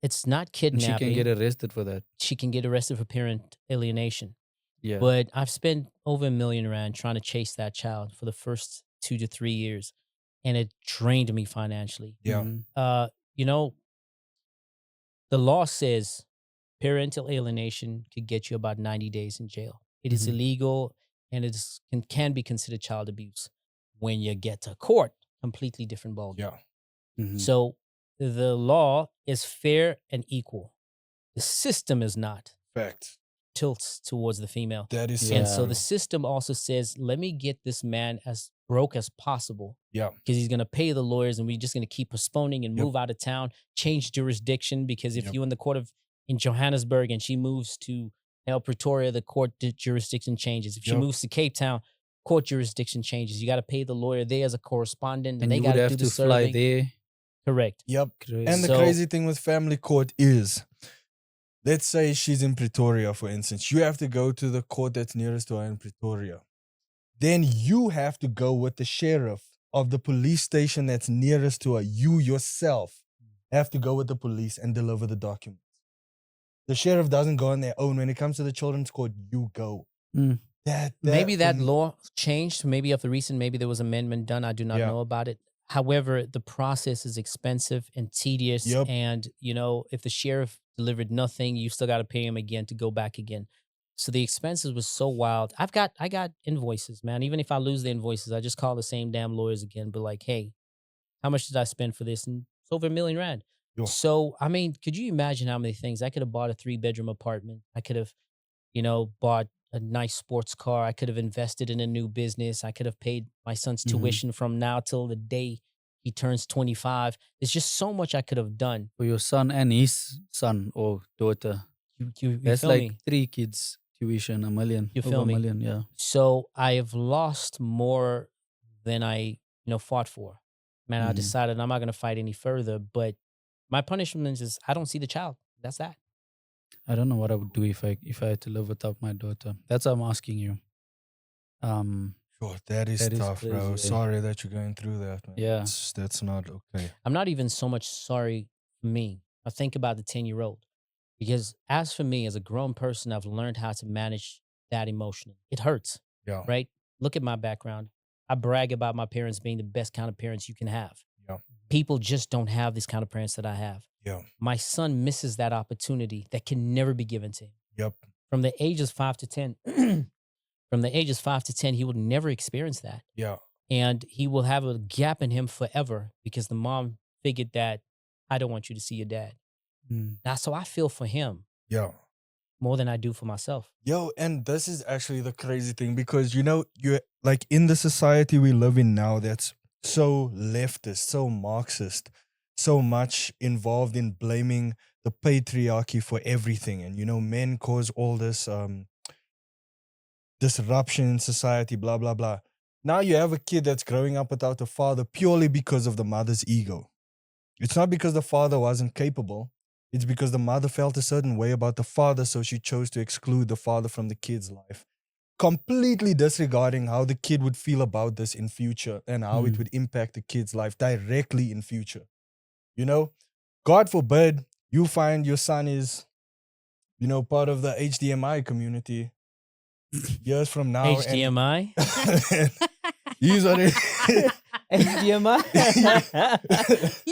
[SPEAKER 1] It's not
[SPEAKER 4] And she
[SPEAKER 1] kidnapping.
[SPEAKER 4] can get arrested for that.
[SPEAKER 1] She can get arrested for parent alienation.
[SPEAKER 4] Yeah.
[SPEAKER 1] But I've spent over R1 million trying to chase that child for the first 2 to 3 years, and it drained me financially.
[SPEAKER 2] Yeah.
[SPEAKER 4] Mhm.
[SPEAKER 1] You know, the law says parental alienation could get you about 90 days in jail. It is
[SPEAKER 4] Mhm.
[SPEAKER 1] illegal, and it can be considered child abuse. When you get to court, completely different ballgame.
[SPEAKER 2] Yeah.
[SPEAKER 4] Mhm.
[SPEAKER 1] So the law is fair and equal. The system is not.
[SPEAKER 2] Facts.
[SPEAKER 1] Tilts towards the female.
[SPEAKER 2] That is
[SPEAKER 1] And
[SPEAKER 4] Yeah.
[SPEAKER 1] so the system also says, let me get this man as broke as possible.
[SPEAKER 2] Yeah.
[SPEAKER 1] Because he's going to pay the lawyers and we're just going to keep postponing and
[SPEAKER 2] Yep.
[SPEAKER 1] move out of town, change jurisdiction. Because if
[SPEAKER 2] Yep.
[SPEAKER 1] you're in the court in Johannesburg and she moves to Pretoria, the court jurisdiction changes. If she
[SPEAKER 2] Yep.
[SPEAKER 1] moves to Cape Town, court jurisdiction changes. You got to pay the lawyer there as a correspondent, and
[SPEAKER 4] And
[SPEAKER 1] they
[SPEAKER 4] you
[SPEAKER 1] got
[SPEAKER 4] would
[SPEAKER 1] to
[SPEAKER 4] have
[SPEAKER 1] do the
[SPEAKER 4] to fly
[SPEAKER 1] serving.
[SPEAKER 4] there.
[SPEAKER 1] Correct.
[SPEAKER 2] Yep.
[SPEAKER 4] Crazy.
[SPEAKER 2] And the
[SPEAKER 1] So-
[SPEAKER 2] crazy thing with family court is, let's say she's in Pretoria, for instance. You have to go to the court that's nearest to her in Pretoria. Then you have to go with the sheriff of the police station that's nearest to her. You yourself have to go with the police and deliver the documents. The sheriff doesn't go on their own. When it comes to the children's court, you go.
[SPEAKER 4] Mm.
[SPEAKER 1] Maybe
[SPEAKER 2] for
[SPEAKER 1] that
[SPEAKER 2] me-
[SPEAKER 1] law changed. Maybe of the recent, maybe there was amendment done. I do not
[SPEAKER 2] Yeah.
[SPEAKER 1] know about it. However, the process is expensive and tedious.
[SPEAKER 2] Yep.
[SPEAKER 1] And, if the sheriff delivered nothing, you still got to pay him again to go back again. So the expenses was so wild. I got invoices, man. Even if I lose the invoices, I just call the same damn lawyers again. But like, hey, how much did I spend for this? And it's over R1 million.
[SPEAKER 2] Yo.
[SPEAKER 1] So, I mean, could you imagine how many things? I could have bought a 3-bedroom apartment. I could have, bought a nice sports car. I could have invested in a new business. I could have paid my son's
[SPEAKER 4] Mhm.
[SPEAKER 1] tuition from now till the day he turns 25. There's just so much I could have done.
[SPEAKER 4] For your son and his son or daughter.
[SPEAKER 1] You
[SPEAKER 4] That's
[SPEAKER 1] feel
[SPEAKER 4] like
[SPEAKER 1] me?
[SPEAKER 4] 3 kids tuition, $1 million.
[SPEAKER 1] You
[SPEAKER 4] over
[SPEAKER 1] feel
[SPEAKER 4] $1
[SPEAKER 1] me?
[SPEAKER 4] million, yeah.
[SPEAKER 1] So I have lost more than I, fought for. Man, I
[SPEAKER 4] Mhm.
[SPEAKER 1] decided I'm not going to fight any further. But my punishment is I don't see the child. That's that.
[SPEAKER 4] I don't know what I would do if I had to live without my daughter. That's why I'm asking you.
[SPEAKER 2] Yo, that is
[SPEAKER 4] That is
[SPEAKER 2] tough, bro.
[SPEAKER 4] crazy, eh?
[SPEAKER 2] Sorry that you're going through that, man.
[SPEAKER 4] Yeah.
[SPEAKER 2] That's not okay.
[SPEAKER 1] I'm not even so much sorry for me. I think about the 10-year-old. Because as for me, as a grown person, I've learned how to manage that emotion. It hurts,
[SPEAKER 2] Yeah.
[SPEAKER 1] right? Look at my background. I brag about my parents being the best kind of parents you can have.
[SPEAKER 2] Yeah.
[SPEAKER 1] People just don't have this kind of parents that I have.
[SPEAKER 2] Yeah.
[SPEAKER 1] My son misses that opportunity that can never be given to him.
[SPEAKER 2] Yep.
[SPEAKER 1] From the ages 5 to 10, he will never experience that.
[SPEAKER 2] Yeah.
[SPEAKER 1] And he will have a gap in him forever because the mom figured that I don't want you to see your dad.
[SPEAKER 4] Mm.
[SPEAKER 1] Now, so I feel for him
[SPEAKER 2] Yeah.
[SPEAKER 1] more than I do for myself.
[SPEAKER 2] Yo, and this is actually the crazy thing because you're like in the society we live in now that's so leftist, so Marxist, so much involved in blaming the patriarchy for everything, and men cause all this disruption in society, blah blah blah. Now you have a kid that's growing up without a father purely because of the mother's ego. It's not because the father wasn't capable. It's because the mother felt a certain way about the father, so she chose to exclude the father from the kid's life, completely disregarding how the kid would feel about this in future and how it would impact the kid's life directly in future. God forbid you find your son is, part of the HDMI community years from now.
[SPEAKER 1] HDMI?
[SPEAKER 2] And he's already
[SPEAKER 1] HDMI?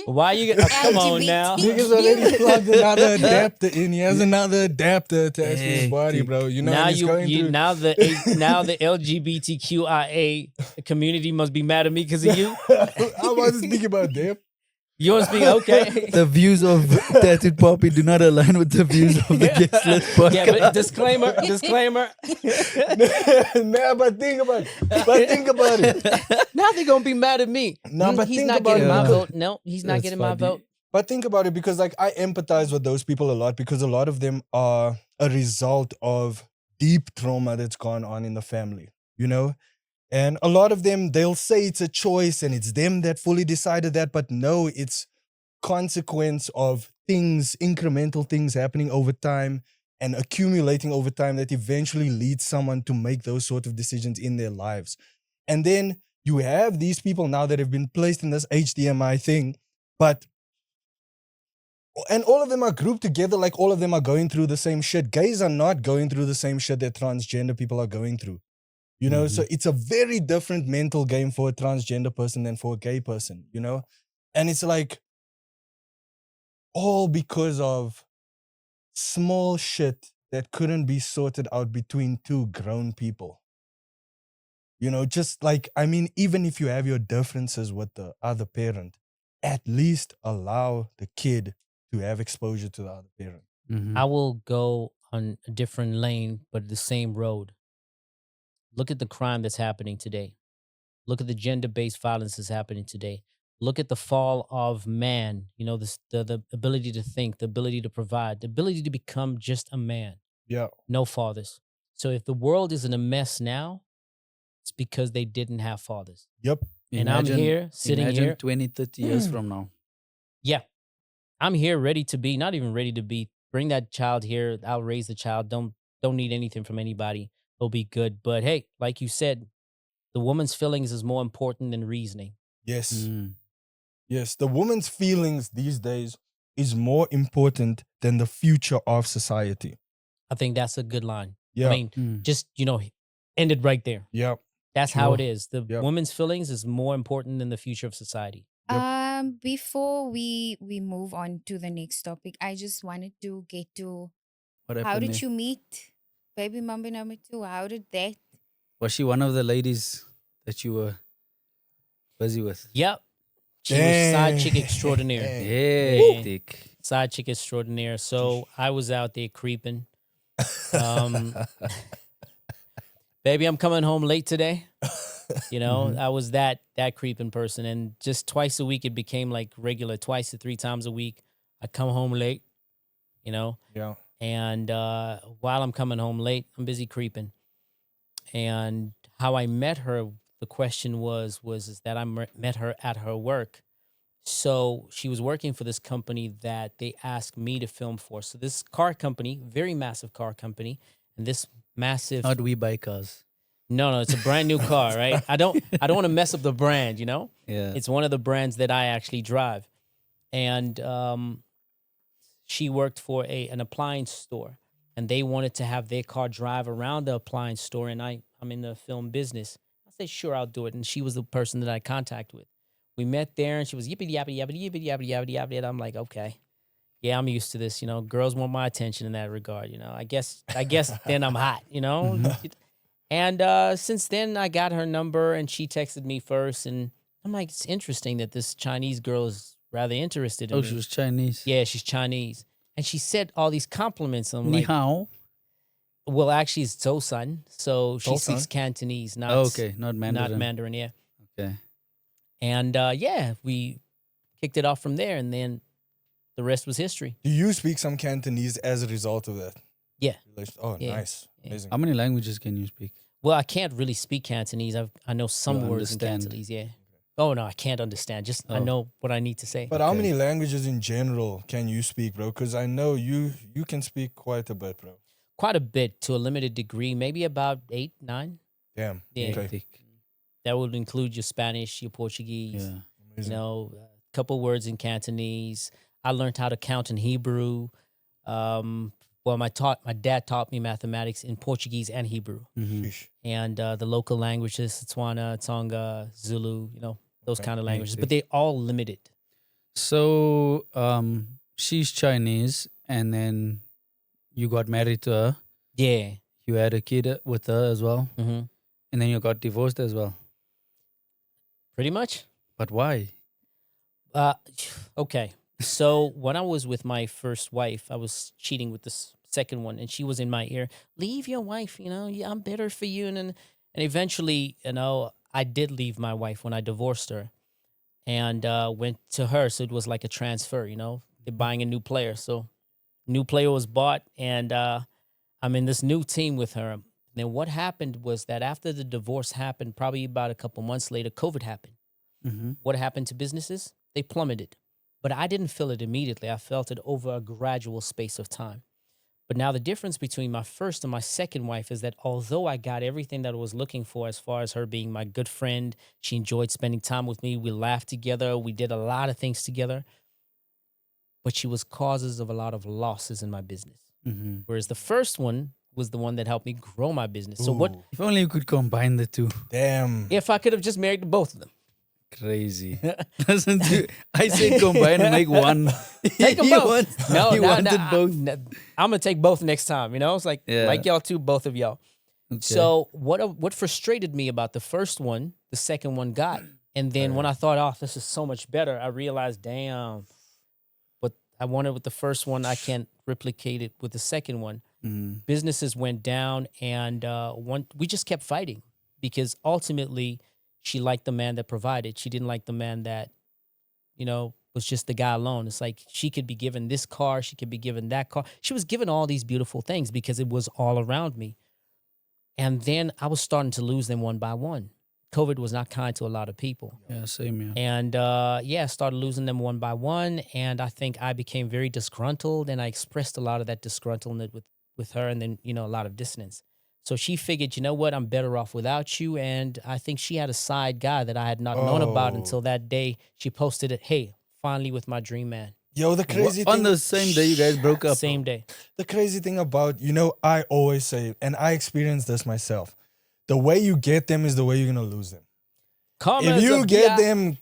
[SPEAKER 1] Why you come on now?
[SPEAKER 2] Niggas already plugged another adapter in. He has another adapter attached to his body, bro.
[SPEAKER 1] Now
[SPEAKER 2] and he's going through.
[SPEAKER 1] now the LGBTQIA community must be mad at me because of you.
[SPEAKER 2] I wasn't speaking about them.
[SPEAKER 1] You want to speak? Okay.
[SPEAKER 4] The views of Tattooed Poppy do not align with the views of the guest list podcast.
[SPEAKER 1] Yeah, but disclaimer.
[SPEAKER 2] Nah, but think about it.
[SPEAKER 1] Now they're gonna be mad at me.
[SPEAKER 2] No, but
[SPEAKER 1] he's
[SPEAKER 2] think
[SPEAKER 1] not
[SPEAKER 2] about
[SPEAKER 1] getting
[SPEAKER 2] it.
[SPEAKER 1] my vote. No, he's not
[SPEAKER 4] That's
[SPEAKER 1] getting my
[SPEAKER 4] funny.
[SPEAKER 1] vote.
[SPEAKER 2] But think about it, because I empathize with those people a lot, because a lot of them are a result of deep trauma that's gone on in the family, And a lot of them, they'll say it's a choice and it's them that fully decided that, but no, it's consequence of things, incremental things happening over time and accumulating over time that eventually leads someone to make those sort of decisions in their lives. And then you have these people now that have been placed in this HDMI thing, and all of them are grouped together like all of them are going through the same shit. Gays are not going through the same shit that transgender people are going through. So it's a very different mental game for a transgender person than for a gay person, And it's like all because of small shit that couldn't be sorted out between two grown people. Just like, even if you have your differences with the other parent, at least allow the kid to have exposure to the other parent.
[SPEAKER 1] I will go on a different lane, but the same road. Look at the crime that's happening today. Look at the gender-based violence that's happening today. Look at the fall of man, the ability to think, the ability to provide, the ability to become just a man.
[SPEAKER 2] Yeah.
[SPEAKER 1] No fathers. So if the world is in a mess now, it's because they didn't have fathers.
[SPEAKER 2] Yep.
[SPEAKER 1] And I'm here, sitting here.
[SPEAKER 4] 20, 30 years from now.
[SPEAKER 1] Yeah. I'm here ready to be, not even ready to be. Bring that child here. I'll raise the child. Don't need anything from anybody. It'll be good. But hey, like you said, the woman's feelings is more important than reasoning.
[SPEAKER 2] Yes. Yes. The woman's feelings these days is more important than the future of society.
[SPEAKER 1] I think that's a good line.
[SPEAKER 2] Yeah.
[SPEAKER 1] I mean, just, end it right there.
[SPEAKER 2] Yeah.
[SPEAKER 1] That's how it is. The
[SPEAKER 2] Yep.
[SPEAKER 1] woman's feelings is more important than the future of society.
[SPEAKER 3] Before we move on to the next topic, I just wanted to get to
[SPEAKER 4] What
[SPEAKER 3] how
[SPEAKER 4] happened
[SPEAKER 3] did
[SPEAKER 4] there?
[SPEAKER 3] you meet baby mama number 2? How did that?
[SPEAKER 4] Was she one of the ladies that you were busy with?
[SPEAKER 1] Yep. She was side chick
[SPEAKER 2] Dang.
[SPEAKER 1] extraordinaire.
[SPEAKER 4] Hectic.
[SPEAKER 1] Side chick extraordinaire. So I was out there creeping. Um, baby, I'm coming home late today. I was that creeping person. And just twice a week, it became like regular, 2 to 3 times a week. I come home late,
[SPEAKER 2] Yeah.
[SPEAKER 1] and while I'm coming home late, I'm busy creeping. And how I met her, the question was that I met her at her work. So she was working for this company that they asked me to film for. So this car company, very massive car company, and this massive
[SPEAKER 4] Not we buy cars.
[SPEAKER 1] No, it's a brand new car, right? I don't want to mess up the brand,
[SPEAKER 4] Yeah.
[SPEAKER 1] It's one of the brands that I actually drive. And she worked for an appliance store, and they wanted to have their car drive around the appliance store, and I'm in the film business. I said, sure, I'll do it. And she was the person that I contact with. We met there, and she was yippity yappity yappity yippity yappity yappity yappity. And I'm like, okay, yeah, I'm used to this. Girls want my attention in that regard. I guess then I'm hot. And since then, I got her number, and she texted me first, and I'm like, it's interesting that this Chinese girl is rather interested in
[SPEAKER 4] Oh,
[SPEAKER 1] me.
[SPEAKER 4] she was Chinese.
[SPEAKER 1] Yeah, she's Chinese, and she said all these compliments. I'm
[SPEAKER 4] Ni
[SPEAKER 1] like,
[SPEAKER 4] hao.
[SPEAKER 1] well, actually, it's Tosan, so she
[SPEAKER 2] Tosan?
[SPEAKER 1] speaks Cantonese, not
[SPEAKER 4] Oh, okay, not Mandarin.
[SPEAKER 1] not Mandarin. Yeah.
[SPEAKER 4] Okay.
[SPEAKER 1] And we kicked it off from there, and then the rest was history.
[SPEAKER 2] Do you speak some Cantonese as a result of that?
[SPEAKER 1] Yeah.
[SPEAKER 2] Oh,
[SPEAKER 1] Yeah.
[SPEAKER 2] nice.
[SPEAKER 1] Yeah.
[SPEAKER 2] Amazing.
[SPEAKER 4] How many languages can you speak?
[SPEAKER 1] Well, I can't really speak Cantonese. I know some
[SPEAKER 4] You
[SPEAKER 1] words in
[SPEAKER 4] understand.
[SPEAKER 1] Cantonese. Yeah. Oh no, I can't understand. Just I
[SPEAKER 4] Oh.
[SPEAKER 1] know what I need to say.
[SPEAKER 2] But how
[SPEAKER 4] Okay.
[SPEAKER 2] many languages in general can you speak, bro? Because I know you can speak quite a bit, bro.
[SPEAKER 1] Quite a bit to a limited degree, maybe about 8, 9.
[SPEAKER 2] Damn.
[SPEAKER 1] Yeah.
[SPEAKER 2] Okay.
[SPEAKER 4] Hectic.
[SPEAKER 1] That would include your Spanish, your Portuguese.
[SPEAKER 4] Yeah.
[SPEAKER 1] You
[SPEAKER 2] Amazing.
[SPEAKER 1] know, a couple words in Cantonese. I learned how to count in Hebrew. Well, my dad taught me mathematics in Portuguese and Hebrew,
[SPEAKER 4] Mhm.
[SPEAKER 2] Sheesh.
[SPEAKER 1] and the local languages, Tswana, Tonga, Zulu, those
[SPEAKER 2] Okay.
[SPEAKER 1] kind of languages. But
[SPEAKER 4] Hectic.
[SPEAKER 1] they all limited.
[SPEAKER 4] So, she's Chinese, and then you got married to her.
[SPEAKER 1] Yeah.
[SPEAKER 4] You had a kid with her as well,
[SPEAKER 1] hmm
[SPEAKER 4] and then you got divorced as well.
[SPEAKER 1] Pretty much.
[SPEAKER 4] But why?
[SPEAKER 1] Uh, okay. So when I was with my first wife, I was cheating with this second one, and she was in my ear. Leave your wife. Yeah, I'm better for you. And eventually, I did leave my wife when I divorced her, and went to her. So it was like a transfer. They're buying a new player. So new player was bought, and I'm in this new team with her. Then what happened was that after the divorce happened, probably about a couple months later, COVID happened.
[SPEAKER 4] Mm-hmm.
[SPEAKER 1] What happened to businesses? They plummeted. But I didn't feel it immediately. I felt it over a gradual space of time. But now the difference between my first and my second wife is that although I got everything that I was looking for as far as her being my good friend, she enjoyed spending time with me, we laughed together, we did a lot of things together, but she was causes of a lot of losses in my business.
[SPEAKER 4] Mm-hmm.
[SPEAKER 1] Whereas the first one was the one that helped me grow my business. So what
[SPEAKER 2] Ooh,
[SPEAKER 4] If only you could combine the two.
[SPEAKER 2] Damn.
[SPEAKER 1] if I could have just married both of them?
[SPEAKER 4] Crazy. Listen to I said combine and make one.
[SPEAKER 1] Take them
[SPEAKER 4] He
[SPEAKER 1] both.
[SPEAKER 4] wants-
[SPEAKER 1] No,
[SPEAKER 4] he
[SPEAKER 1] no,
[SPEAKER 4] wanted
[SPEAKER 1] no,
[SPEAKER 4] both.
[SPEAKER 1] I'm gonna take both next time. It's like
[SPEAKER 4] Yeah.
[SPEAKER 1] y'all too, both of y'all.
[SPEAKER 4] Okay.
[SPEAKER 1] So what frustrated me about the first one, the second one got, and then when I thought, oh, this is so much better, I realized, damn, what I wanted with the first one, I can't replicate it with the second one.
[SPEAKER 4] Mhm.
[SPEAKER 1] Businesses went down, and we just kept fighting because ultimately she liked the man that provided. She didn't like the man that, was just the guy alone. It's like she could be given this car, she could be given that car. She was given all these beautiful things because it was all around me. And then I was starting to lose them one by one. COVID was not kind to a lot of people.
[SPEAKER 4] Yeah, same here.
[SPEAKER 1] And I started losing them one by one. And I think I became very disgruntled, and I expressed a lot of that disgruntlement with her, and then, a lot of dissonance. So she figured, you know what, I'm better off without you. And I think she had a side guy that I had not known about
[SPEAKER 2] Oh.
[SPEAKER 1] until that day. She posted it, hey, finally with my dream man.
[SPEAKER 2] Yo, the crazy
[SPEAKER 4] On
[SPEAKER 2] thing.
[SPEAKER 4] the same day you guys broke up.
[SPEAKER 1] Same day.
[SPEAKER 2] The crazy thing about, I always say, and I experienced this myself, the way you get them is the way you're going to lose them.
[SPEAKER 1] Karma
[SPEAKER 2] If
[SPEAKER 1] is
[SPEAKER 2] you
[SPEAKER 1] a
[SPEAKER 2] get
[SPEAKER 1] bi-
[SPEAKER 2] them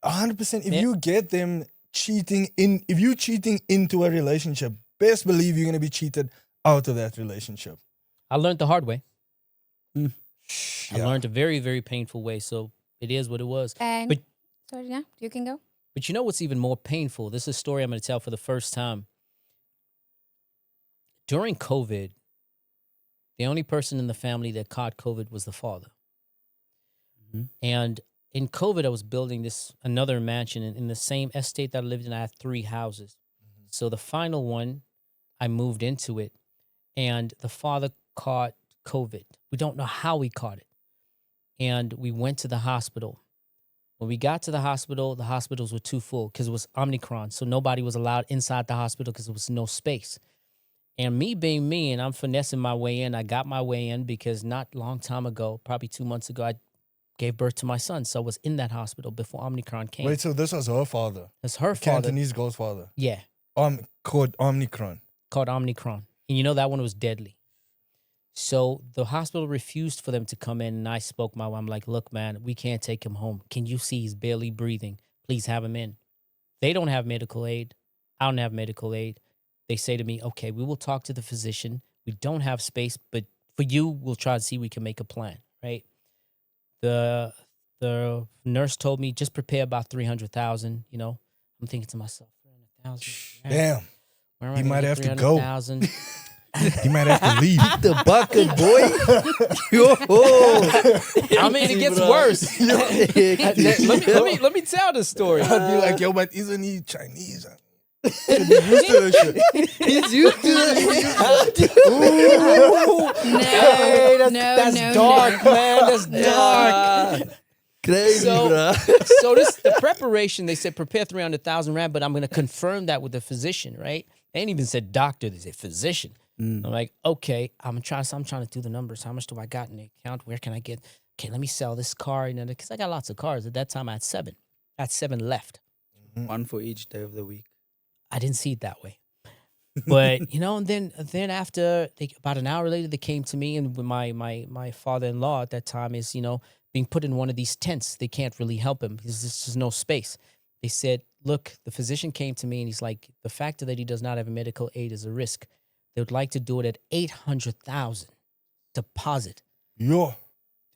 [SPEAKER 2] 100%, if
[SPEAKER 1] Yeah.
[SPEAKER 2] you get them if you're cheating into a relationship, best believe you're going to be cheated out of that relationship.
[SPEAKER 1] I learned the hard way. I
[SPEAKER 2] Yeah.
[SPEAKER 1] learned a very, very painful way. So it is what it was.
[SPEAKER 3] And
[SPEAKER 1] But-
[SPEAKER 3] sorry, yeah, you can go.
[SPEAKER 1] But you know what's even more painful? This is a story I'm going to tell for the first time. During COVID, the only person in the family that caught COVID was the father.
[SPEAKER 4] Mhm.
[SPEAKER 1] And in COVID, I was building another mansion in the same estate that I lived in. I had 3 houses. So the final one, I moved into it, and the father caught COVID. We don't know how he caught it. And we went to the hospital. When we got to the hospitals were too full because it was Omicron. So nobody was allowed inside the hospital because there was no space. And me being me, and I'm finessing my way in, I got my way in because not long time ago, probably 2 months ago, I gave birth to my son. So I was in that hospital before Omicron came.
[SPEAKER 2] Wait, so this was her father,
[SPEAKER 1] It's her father.
[SPEAKER 2] Cantonese girl's father,
[SPEAKER 1] Yeah,
[SPEAKER 2] called Omicron.
[SPEAKER 1] called Omicron. And that one was deadly. So the hospital refused for them to come in, and I spoke my way. I'm like, look, man, we can't take him home. Can you see he's barely breathing? Please have him in. They don't have medical aid. I don't have medical aid. They say to me, okay, we will talk to the physician. We don't have space, but for you, we'll try to see we can make a plan, right? The nurse told me, just prepare about 300,000, I'm thinking to myself, 300,000.
[SPEAKER 2] Damn.
[SPEAKER 1] Where am I
[SPEAKER 2] He
[SPEAKER 1] gonna
[SPEAKER 2] might
[SPEAKER 1] get
[SPEAKER 2] have to go.
[SPEAKER 1] 300,000?
[SPEAKER 2] He might have to leave.
[SPEAKER 4] The bucket, boy. Yo.
[SPEAKER 1] I mean, it gets worse. let me tell the story.
[SPEAKER 2] I'd be like, yo, but isn't he Chinese? Should be used to this shit.
[SPEAKER 4] He's used to it.
[SPEAKER 1] Hey, that's
[SPEAKER 3] no,
[SPEAKER 1] dark, man. That's dark.
[SPEAKER 4] Dark. Crazy, bro.
[SPEAKER 1] So the preparation, they said prepare 300,000 rand, but I'm going to confirm that with the physician, right? They ain't even said doctor, they said physician. I'm like, okay, I'm trying to do the numbers. How much do I got in the account? Where can I get? Okay, let me sell this car. Because I got lots of cars. At that time, I had 7. I had 7 left.
[SPEAKER 4] One for each day of the week.
[SPEAKER 1] I didn't see it that way. But, and then after, about an hour later, they came to me, and my father-in-law at that time is, being put in one of these tents. They can't really help him because there's just no space. They said, look, the physician came to me, and he's like, the fact that he does not have a medical aid is a risk. They would like to do it at 800,000 deposit.
[SPEAKER 2] Yo.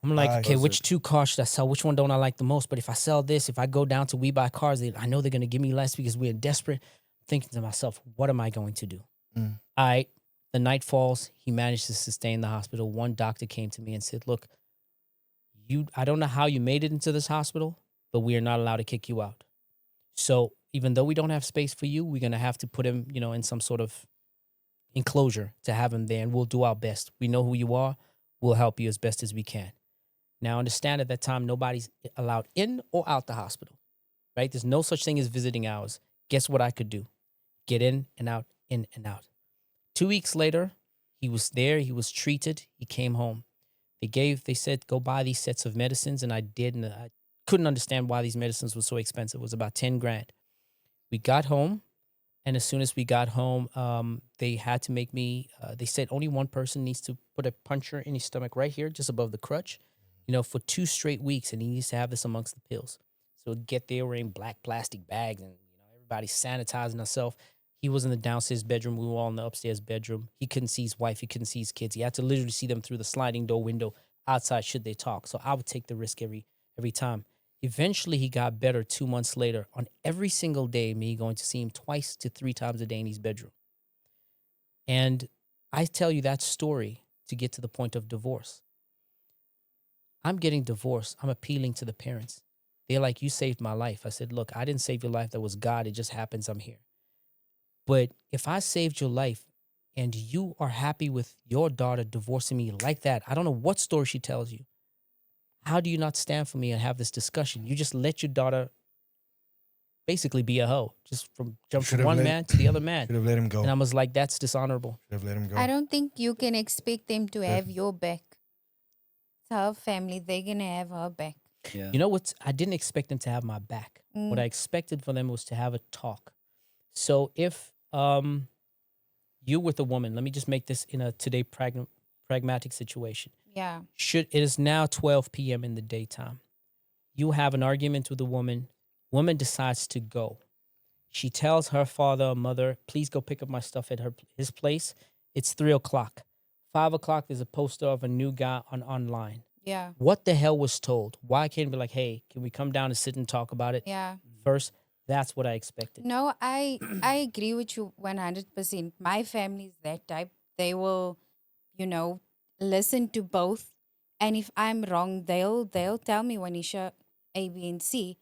[SPEAKER 1] I'm like, okay, which 2 cars should I sell? Which one don't I like the most? But if I sell this, if I go down to We Buy Cars, I know they're going to give me less because we're desperate. Thinking to myself, what am I going to do? The night falls. He managed to stay in the hospital. One doctor came to me and said, look, I don't know how you made it into this hospital, but we are not allowed to kick you out. So even though we don't have space for you, we're going to have to put him, in some sort of enclosure to have him there, and we'll do our best. We know who you are. We'll help you as best as we can. Now, understand at that time, nobody's allowed in or out the hospital, right? There's no such thing as visiting hours. Guess what I could do? Get in and out, in and out. 2 weeks later, he was there. He was treated. He came home. They said, go buy these sets of medicines, and I did, and I couldn't understand why these medicines were so expensive. It was about 10 grand. We got home. And as soon as we got home, they had to make me, they said only one person needs to put a puncture in his stomach right here, just above the crutch, for 2 straight weeks. And he needs to have this amongst the pills. So get there, we're in black plastic bags, and everybody's sanitizing herself. He was in the downstairs bedroom. We were all in the upstairs bedroom. He couldn't see his wife. He couldn't see his kids. He had to literally see them through the sliding door window outside should they talk. So I would take the risk every time. Eventually, he got better 2 months later. On every single day, me going to see him 2 to 3 times a day in his bedroom. And I tell you that story to get to the point of divorce. I'm getting divorced. I'm appealing to the parents. They're like, you saved my life. I said, look, I didn't save your life. That was God. It just happens I'm here. But if I saved your life and you are happy with your daughter divorcing me like that, I don't know what story she tells you. How do you not stand for me and have this discussion? You just let your daughter basically be a hoe, just jump from one man to the other man.
[SPEAKER 2] Should have let him go.
[SPEAKER 1] And I was like, that's dishonorable.
[SPEAKER 2] Should have let him go.
[SPEAKER 3] I don't think you can expect them to have your back. It's her family. They're going to have her back.
[SPEAKER 4] Yeah.
[SPEAKER 1] You know what? I didn't expect them to have my back. What I expected for them was to have a talk. So if you with a woman, let me just make this in a today pragmatic situation.
[SPEAKER 3] Yeah.
[SPEAKER 1] It is now 12 p.m. in the daytime. You have an argument with a woman. Woman decides to go. She tells her father or mother, please go pick up my stuff at his place. It's 3 o'clock. 5 o'clock, there's a poster of a new guy online.
[SPEAKER 3] Yeah.
[SPEAKER 1] What the hell was told? Why can't it be like, hey, can we come down and sit and talk about it
[SPEAKER 3] Yeah.
[SPEAKER 1] first? That's what I expected.
[SPEAKER 3] No, I agree with you 100%. My family is that type. They will, listen to both. And if I'm wrong, they'll tell me, Wanisha, A, B, and C.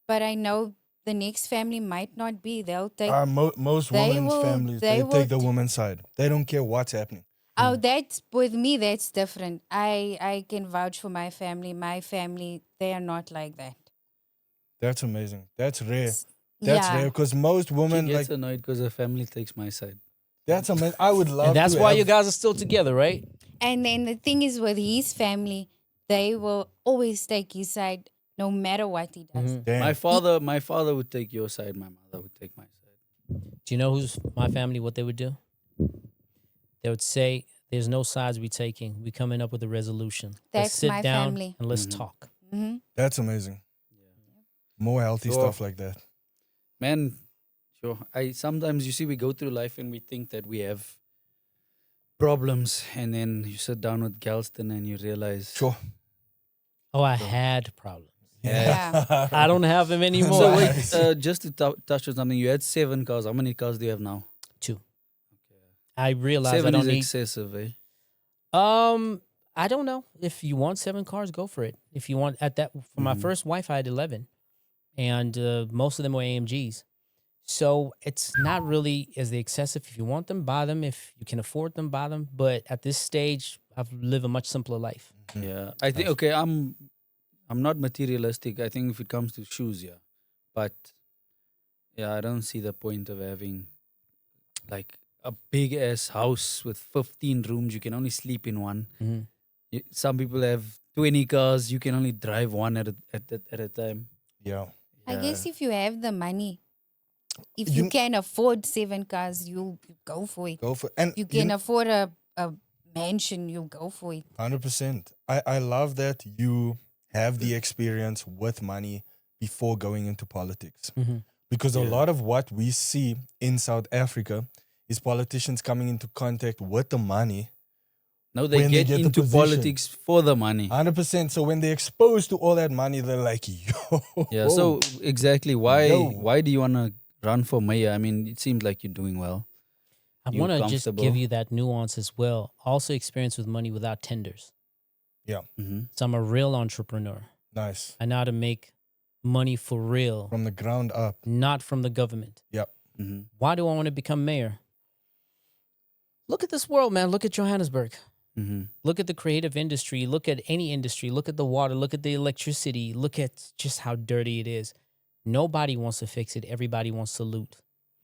[SPEAKER 3] But I know the next family might not be. They'll take.
[SPEAKER 2] Most
[SPEAKER 3] they
[SPEAKER 2] women's
[SPEAKER 3] will-
[SPEAKER 2] families,
[SPEAKER 3] they
[SPEAKER 2] they take the
[SPEAKER 3] will-
[SPEAKER 2] woman's side. They don't care what's happening.
[SPEAKER 3] Oh, that's with me. That's different. I can vouch for my family. My family, they are not like that.
[SPEAKER 2] That's amazing. That's rare. That's
[SPEAKER 3] yeah.
[SPEAKER 2] rare because most
[SPEAKER 4] She
[SPEAKER 2] women
[SPEAKER 4] gets
[SPEAKER 2] like
[SPEAKER 4] annoyed because her family takes my side.
[SPEAKER 2] that's amazing. I would love.
[SPEAKER 1] And that's
[SPEAKER 2] to
[SPEAKER 1] why
[SPEAKER 2] have,
[SPEAKER 1] you guys are still together, right?
[SPEAKER 3] And then the thing is with his family, they will always take his side no matter what he does.
[SPEAKER 1] Mhm.
[SPEAKER 2] Damn.
[SPEAKER 4] My father would take your side. My mother would take my side.
[SPEAKER 1] Do you know who's my family, what they would do? They would say, there's no sides we taking. We coming up with a resolution. Let's
[SPEAKER 3] That's
[SPEAKER 1] sit
[SPEAKER 3] my
[SPEAKER 1] down
[SPEAKER 3] family.
[SPEAKER 1] and let's
[SPEAKER 4] Mhm.
[SPEAKER 1] talk.
[SPEAKER 3] Hmm.
[SPEAKER 2] That's amazing. More healthy
[SPEAKER 4] Sure.
[SPEAKER 2] stuff like that.
[SPEAKER 4] Man, sure. Sometimes you see we go through life and we think that we have problems, and then you sit down with Galston and you realize
[SPEAKER 2] Sure.
[SPEAKER 1] Oh, I had problems.
[SPEAKER 3] Yeah.
[SPEAKER 1] I don't have them anymore.
[SPEAKER 4] So wait, just to touch on something, you had 7 cars. How many cars do you have now?
[SPEAKER 1] 2. I realize I
[SPEAKER 4] 7
[SPEAKER 1] don't
[SPEAKER 4] is
[SPEAKER 1] need.
[SPEAKER 4] excessive, eh?
[SPEAKER 1] I don't know. If you want 7 cars, go for it. If you want at that for my
[SPEAKER 4] Mhm.
[SPEAKER 1] first wife, I had 11, and most of them were AMGs. So it's not really as the excessive. If you want them, buy them. If you can afford them, buy them. But at this stage, I've lived a much simpler life.
[SPEAKER 4] Yeah, I think
[SPEAKER 2] Nice.
[SPEAKER 4] okay. I'm not materialistic. I think if it comes to shoes, yeah, but yeah, I don't see the point of having like a big ass house with 15 rooms. You can only sleep in one.
[SPEAKER 1] Mhm.
[SPEAKER 4] Some people have 20 cars. You can only drive one at a time.
[SPEAKER 2] Yeah.
[SPEAKER 3] I guess if you have the money, if
[SPEAKER 2] You
[SPEAKER 3] you can afford 7 cars, you'll go for it.
[SPEAKER 2] go for and
[SPEAKER 3] You can afford a mansion, you'll go for it.
[SPEAKER 2] 100%. I love that you have the experience with money before going into politics.
[SPEAKER 1] Mhm.
[SPEAKER 2] Because a
[SPEAKER 4] Yeah.
[SPEAKER 2] lot of what we see in South Africa is politicians coming into contact with the money.
[SPEAKER 4] No, they
[SPEAKER 2] When they
[SPEAKER 4] get
[SPEAKER 2] get the
[SPEAKER 4] into
[SPEAKER 2] position.
[SPEAKER 4] politics for the money.
[SPEAKER 2] 100%. So when they're exposed to all that money, they're like, yo.
[SPEAKER 4] Yeah. So exactly, why
[SPEAKER 2] Yo.
[SPEAKER 4] do you want to run for mayor? I mean, it seems like you're doing well.
[SPEAKER 1] I
[SPEAKER 4] You
[SPEAKER 1] want to just give
[SPEAKER 4] comfortable?
[SPEAKER 1] you that nuance as well. Also, experience with money without tenders.
[SPEAKER 2] Yeah.
[SPEAKER 4] Mm-hmm.
[SPEAKER 1] So I'm a real entrepreneur.
[SPEAKER 2] Nice.
[SPEAKER 1] I know how to make money for real,
[SPEAKER 2] From the ground up.
[SPEAKER 1] not from the government.
[SPEAKER 2] Yep.
[SPEAKER 4] Mm-hmm.
[SPEAKER 1] Why do I want to become mayor? Look at this world, man. Look at Johannesburg.
[SPEAKER 4] Mm-hmm.
[SPEAKER 1] Look at the creative industry. Look at any industry. Look at the water. Look at the electricity. Look at just how dirty it is. Nobody wants to fix it. Everybody wants to loot.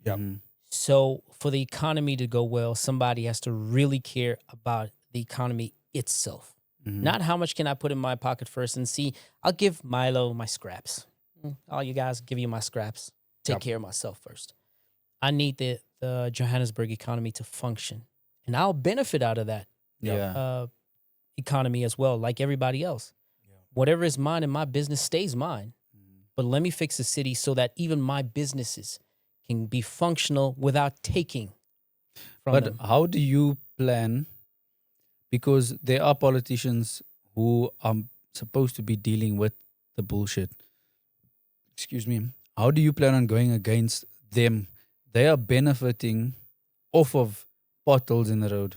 [SPEAKER 2] Yep.
[SPEAKER 4] Mm-hmm.
[SPEAKER 1] So for the economy to go well, somebody has to really care about the economy itself.
[SPEAKER 4] Mm-hmm.
[SPEAKER 1] Not how much can I put in my pocket first and see, I'll give Milo my scraps. All you guys give you my scraps. Take
[SPEAKER 2] Yep.
[SPEAKER 1] care of myself first. I need the Johannesburg economy to function. And I'll benefit out of that
[SPEAKER 4] Yeah.
[SPEAKER 1] economy as well, like everybody else.
[SPEAKER 2] Yeah.
[SPEAKER 1] Whatever is mine in my business stays mine.
[SPEAKER 4] Mm-hmm.
[SPEAKER 1] But let me fix the city so that even my businesses can be functional without taking from
[SPEAKER 4] But
[SPEAKER 1] them.
[SPEAKER 4] how do you plan? Because there are politicians who are supposed to be dealing with the bullshit. Excuse me. How do you plan on going against them? They are benefiting off of potholes in the road,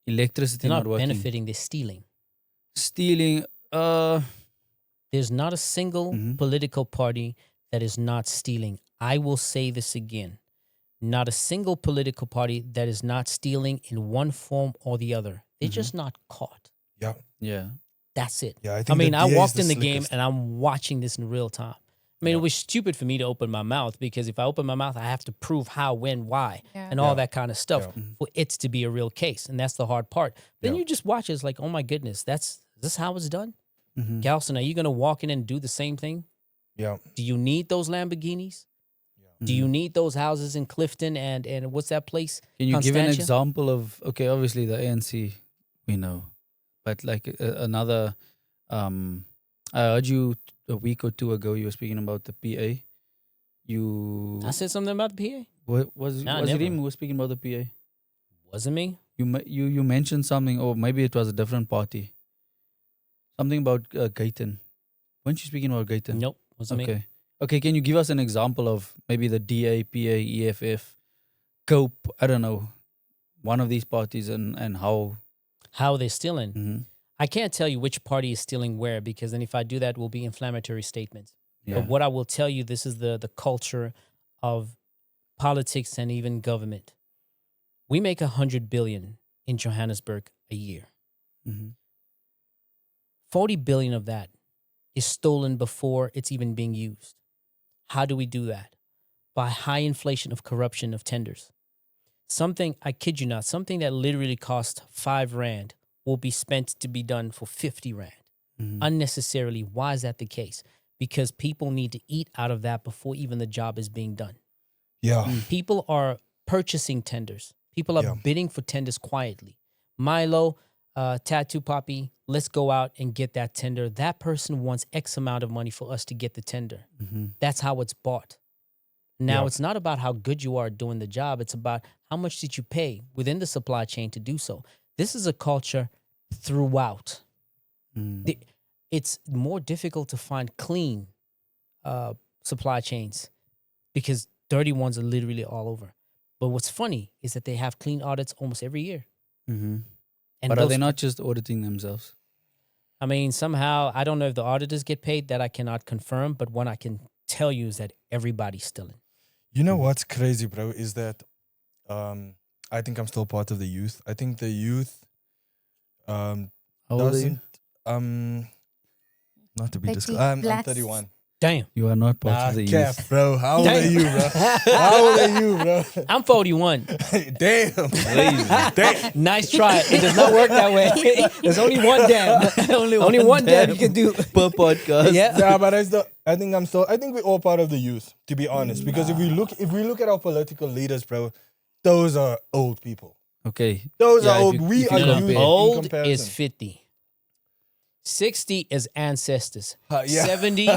[SPEAKER 4] electricity
[SPEAKER 1] They're
[SPEAKER 4] not
[SPEAKER 1] not
[SPEAKER 4] working,
[SPEAKER 1] benefiting, they're stealing.
[SPEAKER 4] stealing.
[SPEAKER 1] There's not a single
[SPEAKER 4] Mhm.
[SPEAKER 1] political party that is not stealing. I will say this again. Not a single political party that is not stealing in one form or the other. They're
[SPEAKER 4] Mhm.
[SPEAKER 1] just not caught.
[SPEAKER 2] Yeah.
[SPEAKER 4] Yeah.
[SPEAKER 1] That's it.
[SPEAKER 2] Yeah. I
[SPEAKER 1] I
[SPEAKER 2] think
[SPEAKER 1] mean,
[SPEAKER 2] the
[SPEAKER 1] I
[SPEAKER 2] DA is
[SPEAKER 1] walked
[SPEAKER 2] the
[SPEAKER 1] in the game
[SPEAKER 2] slickest.
[SPEAKER 1] and I'm watching this in real time. I mean,
[SPEAKER 2] Yeah.
[SPEAKER 1] it was stupid for me to open my mouth because if I open my mouth, I have to prove how, when, why,
[SPEAKER 3] Yeah.
[SPEAKER 1] and all
[SPEAKER 2] Yeah.
[SPEAKER 1] that kind of stuff
[SPEAKER 2] Yeah.
[SPEAKER 1] for it to be a real case. And that's the hard part. Then
[SPEAKER 2] Yeah.
[SPEAKER 1] you just watch it, it's like, oh my goodness, is this how it's done?
[SPEAKER 4] Mhm.
[SPEAKER 1] Galston, are you going to walk in and do the same thing?
[SPEAKER 2] Yeah.
[SPEAKER 1] Do you need those Lamborghinis? Do you
[SPEAKER 4] Mhm.
[SPEAKER 1] need those houses in Clifton and what's that place?
[SPEAKER 4] Can you give an
[SPEAKER 1] Constantia?
[SPEAKER 4] example of, okay, obviously the ANC, we know, but like another, I heard you a week or two ago, you were speaking about the PA. You,
[SPEAKER 1] I said something about the PA.
[SPEAKER 4] was
[SPEAKER 1] Nah,
[SPEAKER 4] it
[SPEAKER 1] never.
[SPEAKER 4] him who was speaking about the PA?
[SPEAKER 1] Wasn't me.
[SPEAKER 4] You mentioned something, or maybe it was a different party. Something about Gayton. Weren't you speaking about Gayton?
[SPEAKER 1] Nope, wasn't me.
[SPEAKER 4] Okay. Okay, can you give us an example of maybe the DA, PA, EFF, COPE, I don't know, one of these parties and how?
[SPEAKER 1] How they're stealing.
[SPEAKER 4] Mhm.
[SPEAKER 1] I can't tell you which party is stealing where because then if I do that, it will be inflammatory statements.
[SPEAKER 4] Yeah.
[SPEAKER 1] But what I will tell you, this is the culture of politics and even government. We make 100 billion in Johannesburg a year.
[SPEAKER 4] Mhm.
[SPEAKER 1] 40 billion of that is stolen before it's even being used. How do we do that? By high inflation of corruption of tenders. Something, I kid you not, something that literally cost 5 Rand will be spent to be done for 50 Rand.
[SPEAKER 4] Mhm.
[SPEAKER 1] Unnecessarily. Why is that the case? Because people need to eat out of that before even the job is being done.
[SPEAKER 2] Yeah.
[SPEAKER 1] People are purchasing tenders. People are
[SPEAKER 2] Yeah.
[SPEAKER 1] bidding for tenders quietly. Milo, Tattoo Poppy, let's go out and get that tender. That person wants X amount of money for us to get the tender.
[SPEAKER 4] Mhm.
[SPEAKER 1] That's how it's bought. Now,
[SPEAKER 2] Yeah.
[SPEAKER 1] it's not about how good you are doing the job. It's about how much did you pay within the supply chain to do so. This is a culture throughout.
[SPEAKER 4] Mhm.
[SPEAKER 1] It's more difficult to find clean supply chains because dirty ones are literally all over. But what's funny is that they have clean audits almost every year.
[SPEAKER 4] Mm-hmm.
[SPEAKER 1] And
[SPEAKER 4] But are they
[SPEAKER 1] those-
[SPEAKER 4] not just auditing themselves?
[SPEAKER 1] I mean, somehow, I don't know if the auditors get paid. That I cannot confirm. But what I can tell you is that everybody's stealing.
[SPEAKER 2] You know what's crazy, bro, is that I think I'm still part of the youth. I think the youth
[SPEAKER 4] How old are you?
[SPEAKER 2] doesn't not to be
[SPEAKER 3] 30
[SPEAKER 2] disclosed. I'm
[SPEAKER 3] plus.
[SPEAKER 2] 31.
[SPEAKER 1] Damn.
[SPEAKER 4] You are not part of the
[SPEAKER 2] Cap,
[SPEAKER 4] youth.
[SPEAKER 2] bro. How old are
[SPEAKER 1] Damn.
[SPEAKER 2] you, bro? How old are you, bro?
[SPEAKER 1] I'm 41.
[SPEAKER 2] Damn.
[SPEAKER 4] Crazy.
[SPEAKER 1] Nice try. It does not work that way. There's only one dab. only one dab you can do.
[SPEAKER 4] per podcast.
[SPEAKER 1] Yeah.
[SPEAKER 2] Yeah, but I think we're all part of the youth, to be honest. Because if we look at our political leaders, bro, those are old people.
[SPEAKER 4] Okay.
[SPEAKER 2] Those
[SPEAKER 4] Yeah,
[SPEAKER 2] are
[SPEAKER 4] if
[SPEAKER 2] old.
[SPEAKER 4] you-
[SPEAKER 2] We
[SPEAKER 4] if you
[SPEAKER 2] are
[SPEAKER 4] compare.
[SPEAKER 2] youth in
[SPEAKER 1] Old
[SPEAKER 2] comparison.
[SPEAKER 1] is 50. 60 is ancestors.
[SPEAKER 2] Yeah.
[SPEAKER 1] 70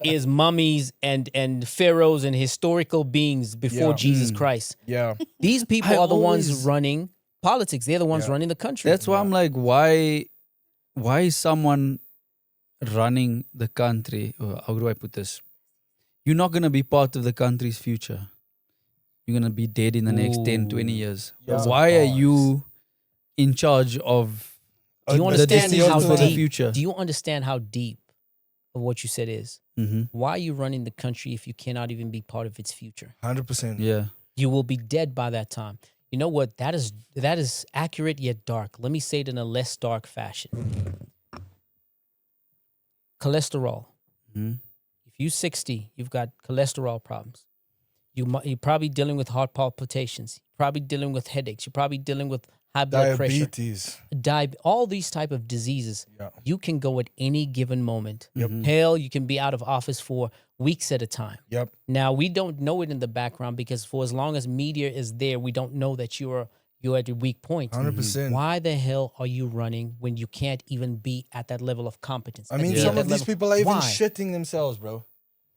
[SPEAKER 1] is mummies and pharaohs and historical beings before
[SPEAKER 2] Yeah.
[SPEAKER 1] Jesus Christ.
[SPEAKER 2] Yeah.
[SPEAKER 1] These people
[SPEAKER 4] I
[SPEAKER 1] are the ones
[SPEAKER 4] always-
[SPEAKER 1] running politics. They're the ones
[SPEAKER 2] Yeah.
[SPEAKER 1] running the country.
[SPEAKER 4] That's why I'm like, why is someone running the country? Or how do I put this? You're not gonna be part of the country's future. You're gonna be dead in the next 10, 20
[SPEAKER 1] Ooh.
[SPEAKER 4] years.
[SPEAKER 2] Yeah.
[SPEAKER 4] Why are
[SPEAKER 2] Bars.
[SPEAKER 4] you in charge of
[SPEAKER 1] Do you
[SPEAKER 2] The
[SPEAKER 1] understand
[SPEAKER 4] decisions
[SPEAKER 1] how
[SPEAKER 4] for the
[SPEAKER 1] deep?
[SPEAKER 4] future?
[SPEAKER 1] Do you understand how deep of what you said is?
[SPEAKER 4] Mm-hmm.
[SPEAKER 1] Why are you running the country if you cannot even be part of its future?
[SPEAKER 2] 100%.
[SPEAKER 4] Yeah.
[SPEAKER 1] You will be dead by that time. You know what? That is accurate yet dark. Let me say it in a less dark fashion. Cholesterol.
[SPEAKER 4] Mhm.
[SPEAKER 1] If you're 60, you've got cholesterol problems. You're probably dealing with heart palpitations. You're probably dealing with headaches. You're probably dealing with high blood pressure.
[SPEAKER 2] Diabetes.
[SPEAKER 1] All these type of diseases.
[SPEAKER 2] Yeah.
[SPEAKER 1] You can go at any given moment.
[SPEAKER 2] Yep.
[SPEAKER 1] Hell, you can be out of office for weeks at a time.
[SPEAKER 2] Yep.
[SPEAKER 1] Now, we don't know it in the background because for as long as media is there, we don't know that you're at your weak point.
[SPEAKER 2] 100%.
[SPEAKER 1] Why the hell are you running when you can't even be at that level of competence?
[SPEAKER 2] I mean,
[SPEAKER 1] At
[SPEAKER 2] some
[SPEAKER 1] that
[SPEAKER 2] of these
[SPEAKER 1] level-
[SPEAKER 2] people are even
[SPEAKER 1] Why?
[SPEAKER 2] shitting themselves, bro.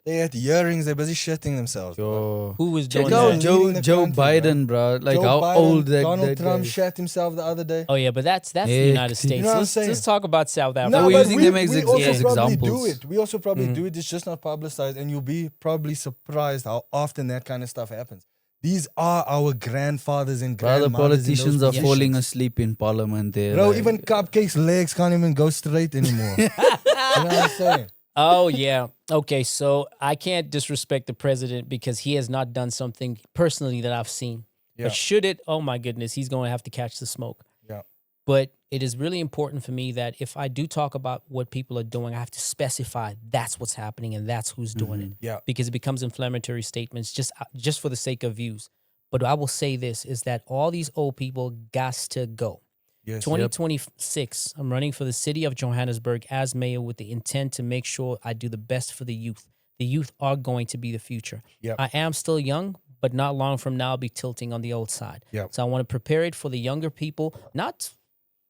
[SPEAKER 2] They had earrings. They're busy shitting themselves. Bro.
[SPEAKER 4] Yo.
[SPEAKER 1] Who is
[SPEAKER 4] Check
[SPEAKER 1] doing
[SPEAKER 4] out
[SPEAKER 1] that?
[SPEAKER 2] Leading the
[SPEAKER 4] Joe
[SPEAKER 2] country,
[SPEAKER 4] Biden, bro. Like
[SPEAKER 2] Joe
[SPEAKER 4] how
[SPEAKER 2] Biden,
[SPEAKER 4] old that
[SPEAKER 2] Donald
[SPEAKER 4] that
[SPEAKER 2] Trump
[SPEAKER 4] guy.
[SPEAKER 2] shat himself the other day.
[SPEAKER 1] Oh yeah, but that's the
[SPEAKER 4] Heck,
[SPEAKER 1] United
[SPEAKER 4] you
[SPEAKER 1] States.
[SPEAKER 2] know what I'm
[SPEAKER 1] Let's
[SPEAKER 2] saying?
[SPEAKER 1] talk about South Africa.
[SPEAKER 4] No, we're using them as
[SPEAKER 2] we also
[SPEAKER 4] as
[SPEAKER 2] probably
[SPEAKER 4] examples.
[SPEAKER 2] do it. We also probably do it. It's just not publicized, and you'll be probably surprised how often that kind of stuff happens. These are our grandfathers and
[SPEAKER 4] Bro, the
[SPEAKER 2] grandmothers.
[SPEAKER 4] politicians
[SPEAKER 2] in
[SPEAKER 4] are
[SPEAKER 2] those
[SPEAKER 4] falling
[SPEAKER 2] positions.
[SPEAKER 4] asleep in parliament there.
[SPEAKER 2] Bro,
[SPEAKER 4] like-
[SPEAKER 2] even Cupcake's legs can't even go straight anymore. You know what I'm saying?
[SPEAKER 1] Oh yeah. Okay, so I can't disrespect the president because he has not done something personally that I've seen.
[SPEAKER 2] Yeah.
[SPEAKER 1] But should it, oh my goodness, he's going to have to catch the smoke.
[SPEAKER 2] Yeah.
[SPEAKER 1] But it is really important for me that if I do talk about what people are doing, I have to specify that's what's happening and that's who's doing it.
[SPEAKER 2] Yeah.
[SPEAKER 1] Because it becomes inflammatory statements just for the sake of views. But I will say this is that all these old people got to go.
[SPEAKER 2] Yes.
[SPEAKER 1] 2026, I'm running for the city of Johannesburg as mayor with the intent to make sure I do the best for the youth. The youth are going to be the future.
[SPEAKER 2] Yep.
[SPEAKER 1] I am still young, but not long from now I'll be tilting on the old side.
[SPEAKER 2] Yep.
[SPEAKER 1] So I want to prepare it for the younger people, not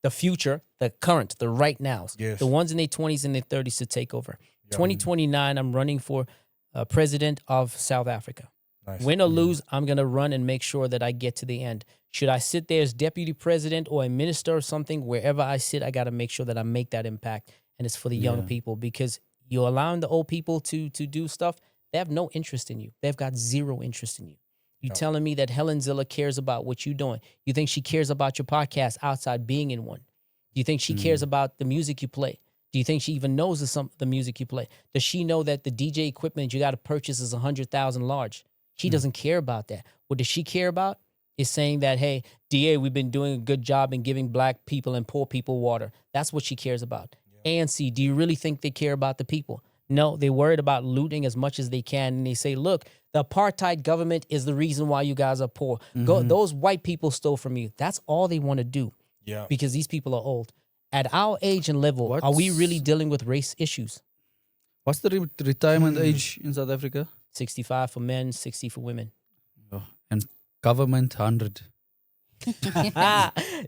[SPEAKER 1] the future, the current, the right nows,
[SPEAKER 2] Yes.
[SPEAKER 1] the ones in their 20s and their 30s to take over. 2029, I'm running for president of South Africa.
[SPEAKER 2] Nice.
[SPEAKER 1] Win or lose, I'm going to run and make sure that I get to the end. Should I sit there as deputy president or a minister or something, wherever I sit, I got to make sure that I make that impact. And it's for the young people because you're allowing the old people to do stuff. They have no interest in you. They've got zero interest in you. You telling me that Helen Ziller cares about what you're doing. You think she cares about your podcast outside being in one? Do you think she cares about the music you play? Do you think she even knows the music you play? Does she know that the DJ equipment you got to purchase is 100,000 large? She doesn't care about that. What does she care about? Is saying that, hey, DA, we've been doing a good job in giving black people and poor people water. That's what she cares about. ANC, do you really think they care about the people? No, they're worried about looting as much as they can. And they say, look, the apartheid government is the reason why you guys are poor. Those white people stole from you. That's all they want to do
[SPEAKER 2] Yeah.
[SPEAKER 1] because these people are old. At our age and level, are we really
[SPEAKER 4] What's-
[SPEAKER 1] dealing with race issues?
[SPEAKER 4] What's the retirement age in South Africa?
[SPEAKER 1] 65 for men, 60 for women.
[SPEAKER 4] Oh, and government 100.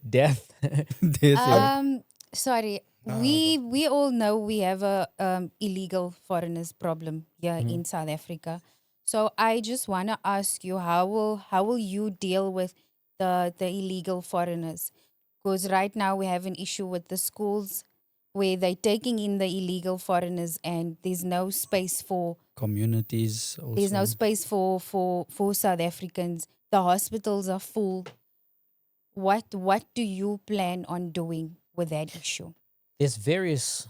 [SPEAKER 1] Death.
[SPEAKER 4] There's a-
[SPEAKER 3] Sorry. We all know we have a illegal foreigners problem here in South Africa. So I just want to ask you, how will you deal with the illegal foreigners? Because right now we have an issue with the schools where they're taking in the illegal foreigners and there's no space for
[SPEAKER 4] communities also.
[SPEAKER 3] there's no space for South Africans the hospitals are full. What do you plan on doing with that issue?
[SPEAKER 1] There's various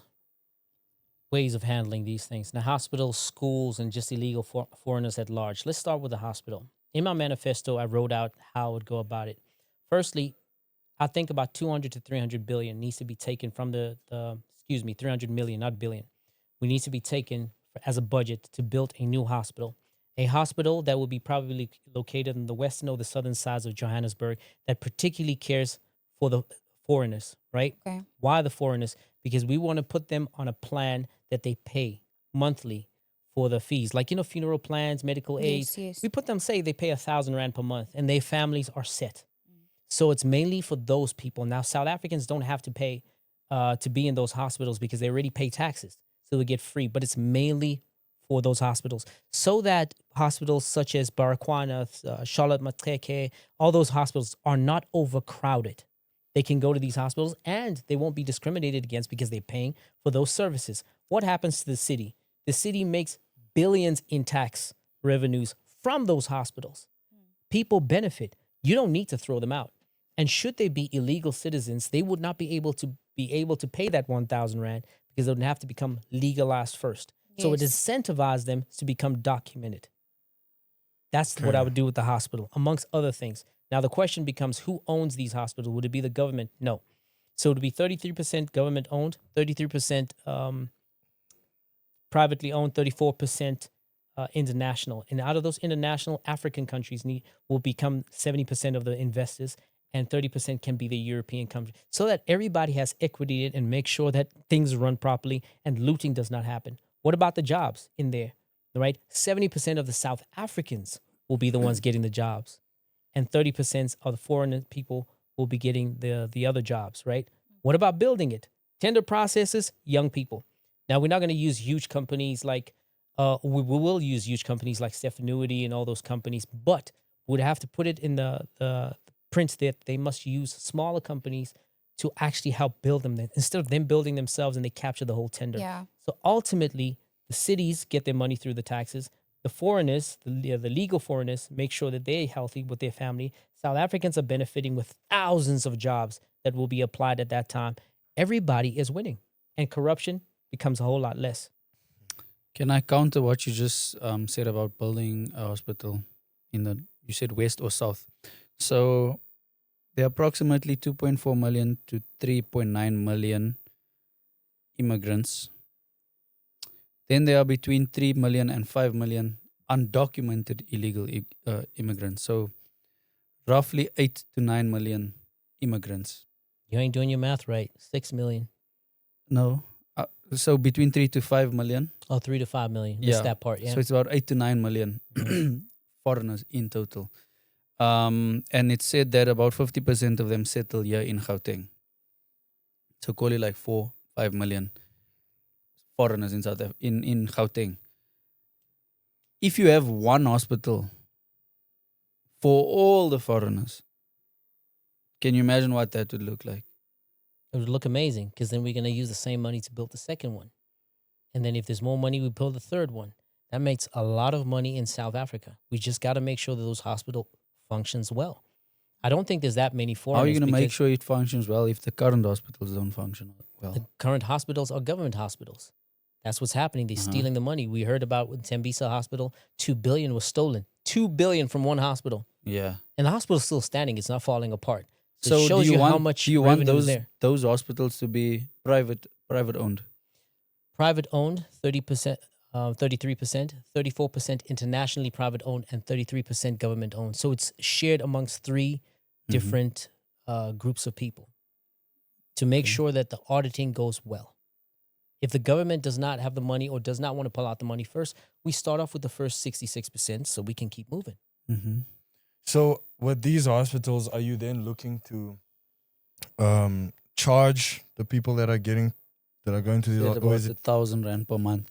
[SPEAKER 1] ways of handling these things. Now, hospitals, schools, and just illegal foreigners at large. Let's start with the hospital. In my manifesto, I wrote out how I would go about it. Firstly, I think about 200 to 300 billion needs to be taken from the 300 million, not billion. We need to be taken as a budget to build a new hospital. A hospital that will be probably located on the western or the southern sides of Johannesburg that particularly cares for the foreigners, right?
[SPEAKER 3] Okay.
[SPEAKER 1] Why the foreigners? Because we want to put them on a plan that they pay monthly for the fees. Like, funeral plans, medical aid.
[SPEAKER 3] Yes, yes.
[SPEAKER 1] We put them, say they pay 1,000 Rand per month and their families are set. So it's mainly for those people. Now, South Africans don't have to pay to be in those hospitals because they already pay taxes. So they get free, but it's mainly for those hospitals. So that hospitals such as Baragwanath, Charlotte Matreke, all those hospitals are not overcrowded. They can go to these hospitals and they won't be discriminated against because they're paying for those services. What happens to the city? The city makes billions in tax revenues from those hospitals. People benefit. You don't need to throw them out. And should they be illegal citizens, they would not be able to pay that 1,000 Rand because they would have to become legalized first. So it
[SPEAKER 3] Yes.
[SPEAKER 1] incentivizes them to become documented. That's what I would do with the hospital, amongst other things. Now, the question becomes, who owns these hospitals? Would it be the government? No. So it would be 33% government owned, 33% privately owned, 34% international. And out of those international, African countries will become 70% of the investors, and 30% can be the European country, so that everybody has equity in it and make sure that things run properly and looting does not happen. What about the jobs in there? Right? 70% of the South Africans will be the ones getting the jobs, and 30% of the foreign people will be getting the other jobs, right? What about building it? Tender processes, young people. Now, we're not going to use huge companies like, we will use huge companies like Stefanuity and all those companies, but we'd have to put it in the print that they must use smaller companies to actually help build them instead of them building themselves and they capture the whole tender.
[SPEAKER 3] Yeah.
[SPEAKER 1] So ultimately, the cities get their money through the taxes. The foreigners, the legal foreigners, make sure that they're healthy with their family. South Africans are benefiting with thousands of jobs that will be applied at that time. Everybody is winning, and corruption becomes a whole lot less.
[SPEAKER 4] Can I counter what you just said about building a hospital you said west or south? So there are approximately 2.4 million to 3.9 million immigrants. Then there are between 3 million and 5 million undocumented illegal immigrants. So roughly 8 to 9 million immigrants.
[SPEAKER 1] You ain't doing your math right. 6 million.
[SPEAKER 4] No. So between 3 to 5 million.
[SPEAKER 1] Oh, 3 to 5 million. Missed that part, yeah.
[SPEAKER 4] So it's about 8 to 9 million foreigners in total. And it said that about 50% of them settle here in Gauteng. So call it like 4-5 million foreigners in in Gauteng. If you have one hospital for all the foreigners, can you imagine what that would look like?
[SPEAKER 1] It would look amazing because then we're going to use the same money to build the second one. And then if there's more money, we build the third one. That makes a lot of money in South Africa. We just got to make sure that those hospital functions well. I don't think there's that many foreigners.
[SPEAKER 4] How are you going to make sure it functions well if the current hospitals don't function well?
[SPEAKER 1] The current hospitals are government hospitals. That's what's happening. They're stealing the money. We heard about with Tembisa Hospital, 2 billion was stolen. 2 billion from one hospital.
[SPEAKER 4] Yeah.
[SPEAKER 1] And the hospital's still standing. It's not falling apart.
[SPEAKER 4] So
[SPEAKER 1] it shows
[SPEAKER 4] do you want,
[SPEAKER 1] how much
[SPEAKER 4] do you want
[SPEAKER 1] revenue is there.
[SPEAKER 4] those hospitals to be private owned?
[SPEAKER 1] Private owned, 30%, 33%, 34% internationally private owned, and 33% government owned. So it's shared amongst three different groups of people to make sure that the auditing goes well. If the government does not have the money or does not want to pull out the money first, we start off with the first 66% so we can keep moving.
[SPEAKER 4] Mm-hmm.
[SPEAKER 2] So with these hospitals, are you then looking to charge the people that are going to these?
[SPEAKER 4] About 1,000 Rand per month.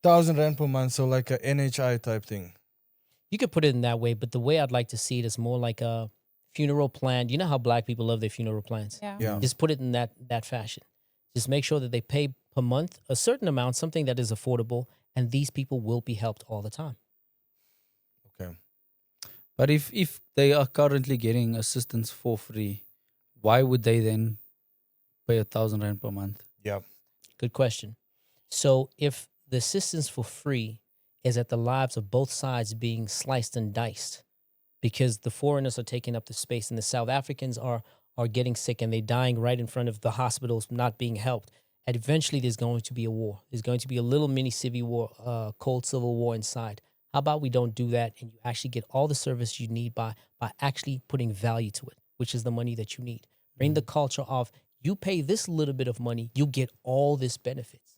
[SPEAKER 2] 1,000 Rand per month, so like a NHI type thing.
[SPEAKER 1] You could put it in that way, but the way I'd like to see it is more like a funeral plan. You know how Black people love their funeral plans?
[SPEAKER 2] Yeah.
[SPEAKER 1] Just put it in that fashion. Just make sure that they pay per month a certain amount, something that is affordable, and these people will be helped all the time.
[SPEAKER 2] Okay.
[SPEAKER 4] But if they are currently getting assistance for free, why would they then pay 1,000 rand per month?
[SPEAKER 2] Yeah.
[SPEAKER 1] Good question. So if the assistance for free is at the lives of both sides being sliced and diced, because the foreigners are taking up the space and the South Africans are getting sick and they're dying right in front of the hospitals, not being helped. And eventually there's going to be a war. There's going to be a little mini civil war, cold civil war inside. How about we don't do that and you actually get all the service you need by actually putting value to it, which is the money that you need. Bring the culture of you pay this little bit of money, you get all this benefits.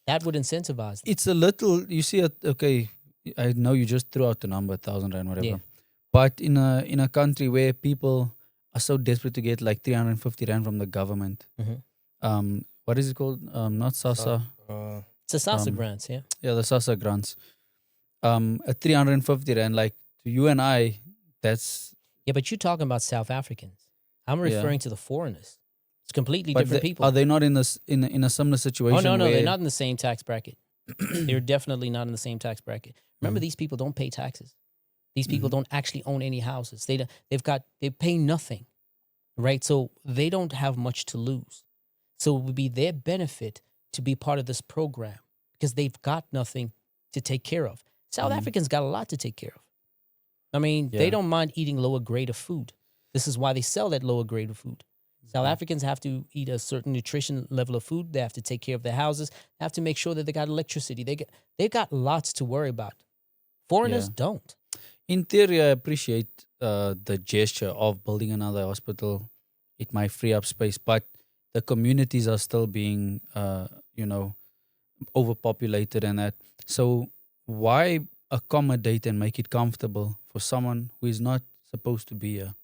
[SPEAKER 1] That would incentivize them.
[SPEAKER 4] It's a little, you see, okay, I know you just threw out the number, 1,000 rand, whatever.
[SPEAKER 1] Yeah.
[SPEAKER 4] But in a country where people are so desperate to get like 350 rand from the government, what is it called? Not SASA.
[SPEAKER 1] It's a salsa
[SPEAKER 4] um,
[SPEAKER 1] grants, yeah.
[SPEAKER 4] Yeah, the SASA grants. At 350 rand, like to you and I, that's
[SPEAKER 1] Yeah, but you're talking about South Africans. I'm
[SPEAKER 4] Yeah.
[SPEAKER 1] referring to the foreigners. It's completely
[SPEAKER 4] but
[SPEAKER 1] different people.
[SPEAKER 4] are they not in this in a similar situation?
[SPEAKER 1] Oh, no,
[SPEAKER 4] where,
[SPEAKER 1] they're not in the same tax bracket. They're definitely not in the same tax bracket. Remember, these people don't pay taxes. These people don't actually own any houses. They pay nothing, right? So they don't have much to lose. So it would be their benefit to be part of this program because they've got nothing to take care of. South Africans got a lot to take care of. I mean, they
[SPEAKER 4] Yeah.
[SPEAKER 1] don't mind eating lower grade of food. This is why they sell that lower grade of food. South Africans have to eat a certain nutrition level of food. They have to take care of their houses. They have to make sure that they got electricity. They've got lots to worry about. Foreigners
[SPEAKER 4] Yeah.
[SPEAKER 1] don't.
[SPEAKER 4] In theory, I appreciate the gesture of building another hospital. It might free up space, but the communities are still being, overpopulated and that. So why accommodate and make it comfortable for someone who is not supposed to be here?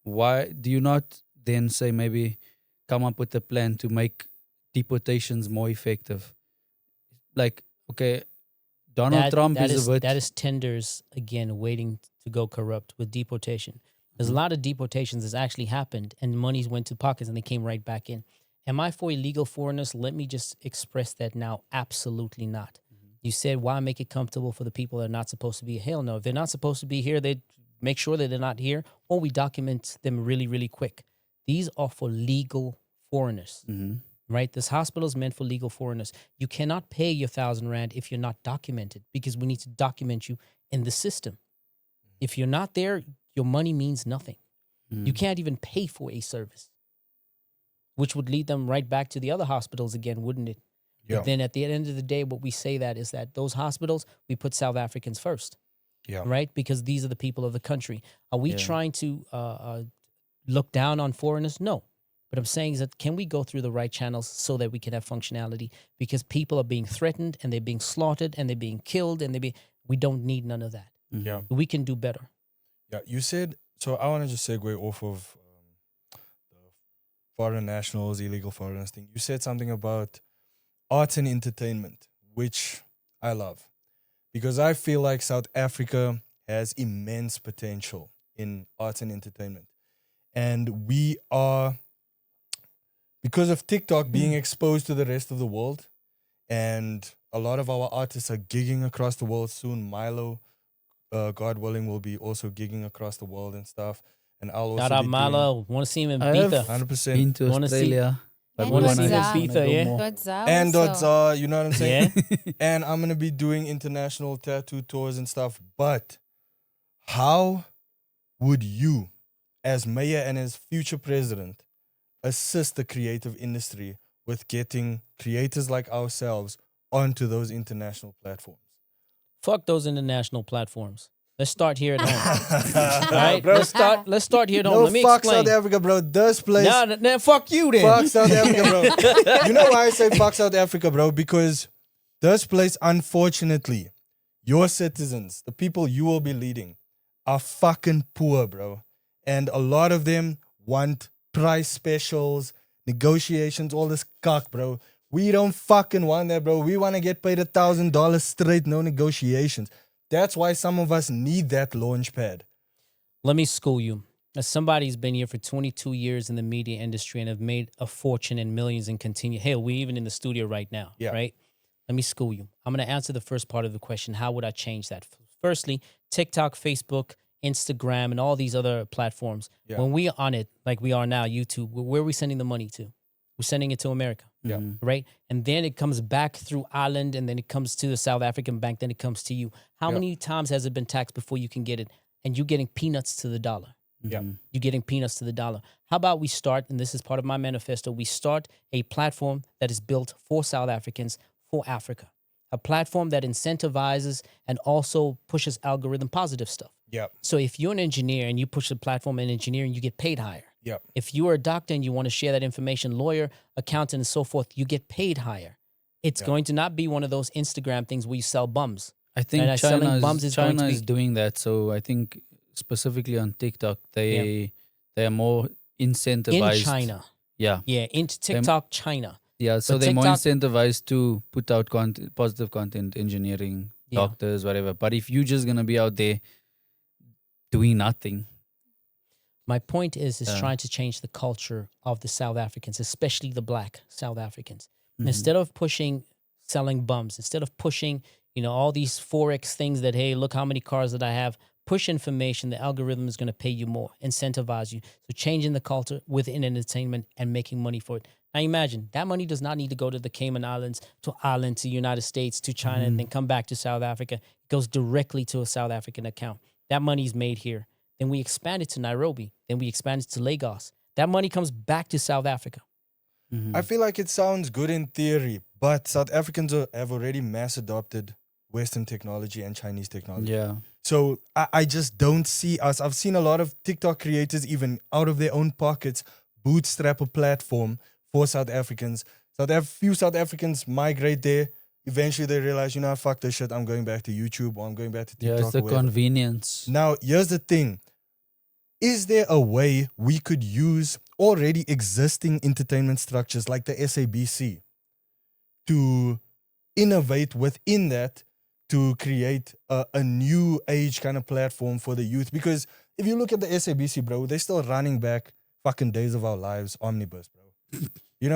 [SPEAKER 4] Why do you not then say maybe come up with a plan to make deportations more effective? Like, okay, Donald Trump is a bit.
[SPEAKER 1] That is tenders again waiting to go corrupt with deportation. There's a lot of deportations that's actually happened and monies went to pockets and they came right back in. Am I for illegal foreigners? Let me just express that now. Absolutely not. You said, why make it comfortable for the people that are not supposed to be? Hell no. If they're not supposed to be here, they make sure that they're not here or we document them really, really quick. These are for legal foreigners, right? This hospital is meant for legal foreigners. You cannot pay your 1,000 rand if you're not documented because we need to document you in the system. If you're not there, your money means nothing. You can't even pay for a service, which would lead them right back to the other hospitals again, wouldn't it?
[SPEAKER 2] Yeah.
[SPEAKER 1] But then at the end of the day, what we say that is that those hospitals, we put South Africans first,
[SPEAKER 2] Yeah.
[SPEAKER 1] right? Because these are the people of the country. Are we
[SPEAKER 4] Yeah.
[SPEAKER 1] trying to look down on foreigners? No. But I'm saying is that can we go through the right channels so that we can have functionality? Because people are being threatened and they're being slaughtered and they're being killed and we don't need none of that.
[SPEAKER 2] Yeah.
[SPEAKER 1] We can do better.
[SPEAKER 2] Yeah. You said, so I want to just segue off of the foreign nationals, illegal foreigners thing. You said something about arts and entertainment, which I love because I feel like South Africa has immense potential in arts and entertainment. And we are, because of TikTok being exposed to the rest of the world, and a lot of our artists are gigging across the world soon. Milo, God willing, will be also gigging across the world and stuff. And I'll also
[SPEAKER 1] Shout out
[SPEAKER 2] be
[SPEAKER 1] Milo. Want to see him in
[SPEAKER 4] I have
[SPEAKER 1] Ibiza.
[SPEAKER 2] 100%.
[SPEAKER 4] been to
[SPEAKER 1] Wanna see-
[SPEAKER 4] Australia. But
[SPEAKER 3] And
[SPEAKER 4] we
[SPEAKER 1] wanna
[SPEAKER 4] wanna
[SPEAKER 1] see him
[SPEAKER 3] Godza.
[SPEAKER 1] Ibiza,
[SPEAKER 4] go
[SPEAKER 1] yeah?
[SPEAKER 4] more.
[SPEAKER 3] Godza
[SPEAKER 2] And
[SPEAKER 3] also.
[SPEAKER 2] Dotza, you know what I'm saying?
[SPEAKER 1] Yeah.
[SPEAKER 2] And I'm going to be doing international tattoo tours and stuff. But how would you, as mayor and as future president, assist the creative industry with getting creators like ourselves onto those international platforms?
[SPEAKER 1] Fuck those international platforms. Let's start here at home. All right,
[SPEAKER 2] Bro,
[SPEAKER 1] let's start here at home.
[SPEAKER 2] no,
[SPEAKER 1] Let me
[SPEAKER 2] fuck
[SPEAKER 1] explain.
[SPEAKER 2] South Africa, bro. This place.
[SPEAKER 1] No, fuck you then.
[SPEAKER 2] Fuck South Africa, bro. You know why I say fuck South Africa, bro? Because this place, unfortunately, your citizens, the people you will be leading, are fucking poor, bro. And a lot of them want price specials, negotiations, all this cock, bro. We don't fucking want that, bro. We want to get paid $1,000 straight, no negotiations. That's why some of us need that launch pad.
[SPEAKER 1] Let me school you. As somebody who's been here for 22 years in the media industry and have made a fortune and millions and continue. Hell, we're even in the studio right now,
[SPEAKER 2] Yeah.
[SPEAKER 1] right? Let me school you. I'm going to answer the first part of the question. How would I change that? Firstly, TikTok, Facebook, Instagram, and all these other platforms.
[SPEAKER 2] Yeah.
[SPEAKER 1] When we are on it, like we are now, YouTube, where are we sending the money to? We're sending it to America.
[SPEAKER 2] Yeah.
[SPEAKER 4] Mhm.
[SPEAKER 1] Right? And then it comes back through Ireland, and then it comes to the South African bank, then it comes to you. How
[SPEAKER 2] Yeah.
[SPEAKER 1] many times has it been taxed before you can get it? And you're getting peanuts to the dollar.
[SPEAKER 2] Yeah.
[SPEAKER 4] Mhm.
[SPEAKER 1] You're getting peanuts to the dollar. How about we start, and this is part of my manifesto, we start a platform that is built for South Africans, for Africa. A platform that incentivizes and also pushes algorithm positive stuff.
[SPEAKER 2] Yeah.
[SPEAKER 1] So if you're an engineer and you push the platform in engineering, you get paid higher.
[SPEAKER 2] Yeah.
[SPEAKER 1] If you are a doctor and you want to share that information, lawyer, accountant, and so forth, you get paid higher. It's
[SPEAKER 2] Yeah.
[SPEAKER 1] going to not be one of those Instagram things where you sell bums.
[SPEAKER 4] I think
[SPEAKER 1] And selling bums is going to
[SPEAKER 4] China
[SPEAKER 1] be-
[SPEAKER 4] is doing that. So I think specifically on TikTok, they are more
[SPEAKER 1] In
[SPEAKER 4] incentivized.
[SPEAKER 1] China.
[SPEAKER 4] Yeah.
[SPEAKER 1] Yeah, in TikTok, China.
[SPEAKER 4] Yeah, so
[SPEAKER 1] But
[SPEAKER 4] they're more
[SPEAKER 1] TikTok-
[SPEAKER 4] incentivized to put out content, positive content, engineering,
[SPEAKER 1] Yeah.
[SPEAKER 4] doctors, whatever. But if you're just gonna be out there doing nothing,
[SPEAKER 1] My point is
[SPEAKER 4] Yeah.
[SPEAKER 1] trying to change the culture of the South Africans, especially the black South Africans.
[SPEAKER 4] mhm.
[SPEAKER 1] Instead of pushing selling bums, instead of pushing, all these Forex things that, hey, look how many cars that I have, push information, the algorithm is going to pay you more, incentivize you. So changing the culture within entertainment and making money for it. Now imagine, that money does not need to go to the Cayman Islands, to Ireland, to United States, to China, and then come back to South Africa. It goes directly to a South African account. That money is made here. Then we expand it to Nairobi. Then we expand it to Lagos. That money comes back to South Africa.
[SPEAKER 4] Mhm.
[SPEAKER 2] I feel like it sounds good in theory, but South Africans have already mass adopted Western technology and Chinese technology.
[SPEAKER 4] Yeah.
[SPEAKER 2] So I just don't see us. I've seen a lot of TikTok creators, even out of their own pockets, bootstrap a platform for South Africans. Few South Africans migrate there. Eventually they realize, fuck this shit. I'm going back to YouTube or I'm going back to
[SPEAKER 4] Yeah,
[SPEAKER 2] TikTok.
[SPEAKER 4] it's the
[SPEAKER 2] or wherever.
[SPEAKER 4] convenience.
[SPEAKER 2] Now, here's the thing. Is there a way we could use already existing entertainment structures like the SABC to innovate within that to create a new age kind of platform for the youth? Because if you look at the SABC, bro, they're still running back fucking Days of Our Lives omnibus, bro.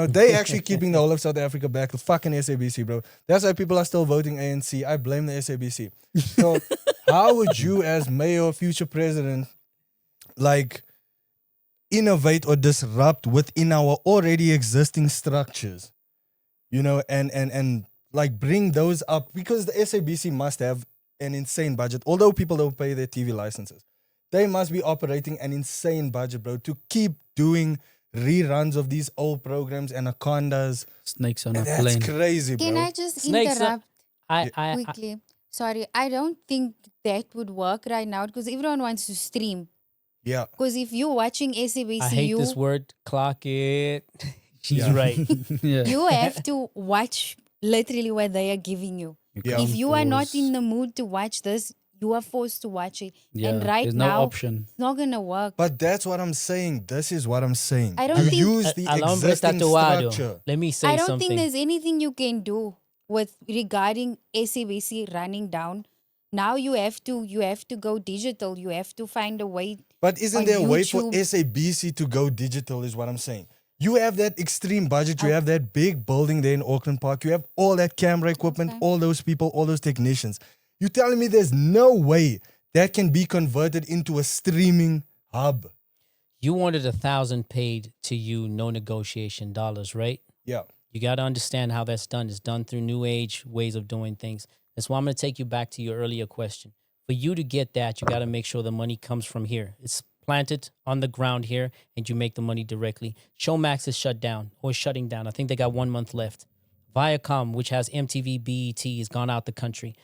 [SPEAKER 2] They actually keeping the whole of South Africa back, the fucking SABC, bro. That's why people are still voting ANC. I blame the SABC. So how would you, as mayor, future president, innovate or disrupt within our already existing structures? And bring those up, because the SABC must have an insane budget. Although people don't pay their TV licenses, they must be operating an insane budget, bro, to keep doing reruns of these old programs, Anacondas.
[SPEAKER 4] Snakes on a
[SPEAKER 2] That's
[SPEAKER 4] plane.
[SPEAKER 2] crazy, bro.
[SPEAKER 3] Can I just
[SPEAKER 1] Snakes are-
[SPEAKER 3] interrupt
[SPEAKER 1] I
[SPEAKER 3] quickly? Sorry, I don't think that would work right now because everyone wants to stream.
[SPEAKER 2] Yeah.
[SPEAKER 3] Because if you're watching SABC,
[SPEAKER 1] I hate
[SPEAKER 3] you,
[SPEAKER 1] this word. Clock it. She's
[SPEAKER 2] Yeah.
[SPEAKER 1] right.
[SPEAKER 4] Yeah.
[SPEAKER 3] you have to watch literally what they are giving you.
[SPEAKER 2] Yeah.
[SPEAKER 3] If you are not in
[SPEAKER 4] the
[SPEAKER 3] the mood to watch this, you are forced to watch it.
[SPEAKER 4] yeah,
[SPEAKER 3] and right
[SPEAKER 4] there's
[SPEAKER 3] now,
[SPEAKER 4] no option.
[SPEAKER 3] it's not gonna work.
[SPEAKER 2] But that's what I'm saying. This is what I'm saying.
[SPEAKER 3] I don't
[SPEAKER 2] You
[SPEAKER 3] think-
[SPEAKER 2] use the
[SPEAKER 1] Alambre
[SPEAKER 2] existing
[SPEAKER 1] tatuado.
[SPEAKER 2] structure.
[SPEAKER 1] Let me say
[SPEAKER 3] I don't
[SPEAKER 1] something.
[SPEAKER 3] think there's anything you can do with regarding SABC running down. Now you have to go digital. You have to find a way.
[SPEAKER 2] But isn't
[SPEAKER 3] on
[SPEAKER 2] there a way for
[SPEAKER 3] YouTube.
[SPEAKER 2] SABC to go digital, is what I'm saying. You have that extreme budget. You have that big building there in Auckland Park. You have all that camera equipment,
[SPEAKER 3] Okay.
[SPEAKER 2] all those people, all those technicians. You telling me there's no way that can be converted into a streaming hub?
[SPEAKER 1] You wanted 1,000 paid to you, no negotiation dollars, right?
[SPEAKER 2] Yeah.
[SPEAKER 1] You got to understand how that's done. It's done through new age ways of doing things. That's why I'm going to take you back to your earlier question. For you to get that, you got to make sure the money comes from here. It's planted on the ground here, and you make the money directly. Showmax is shut down or shutting down. I think they got 1 month left. Viacom, which has MTV, BET, has gone out the country.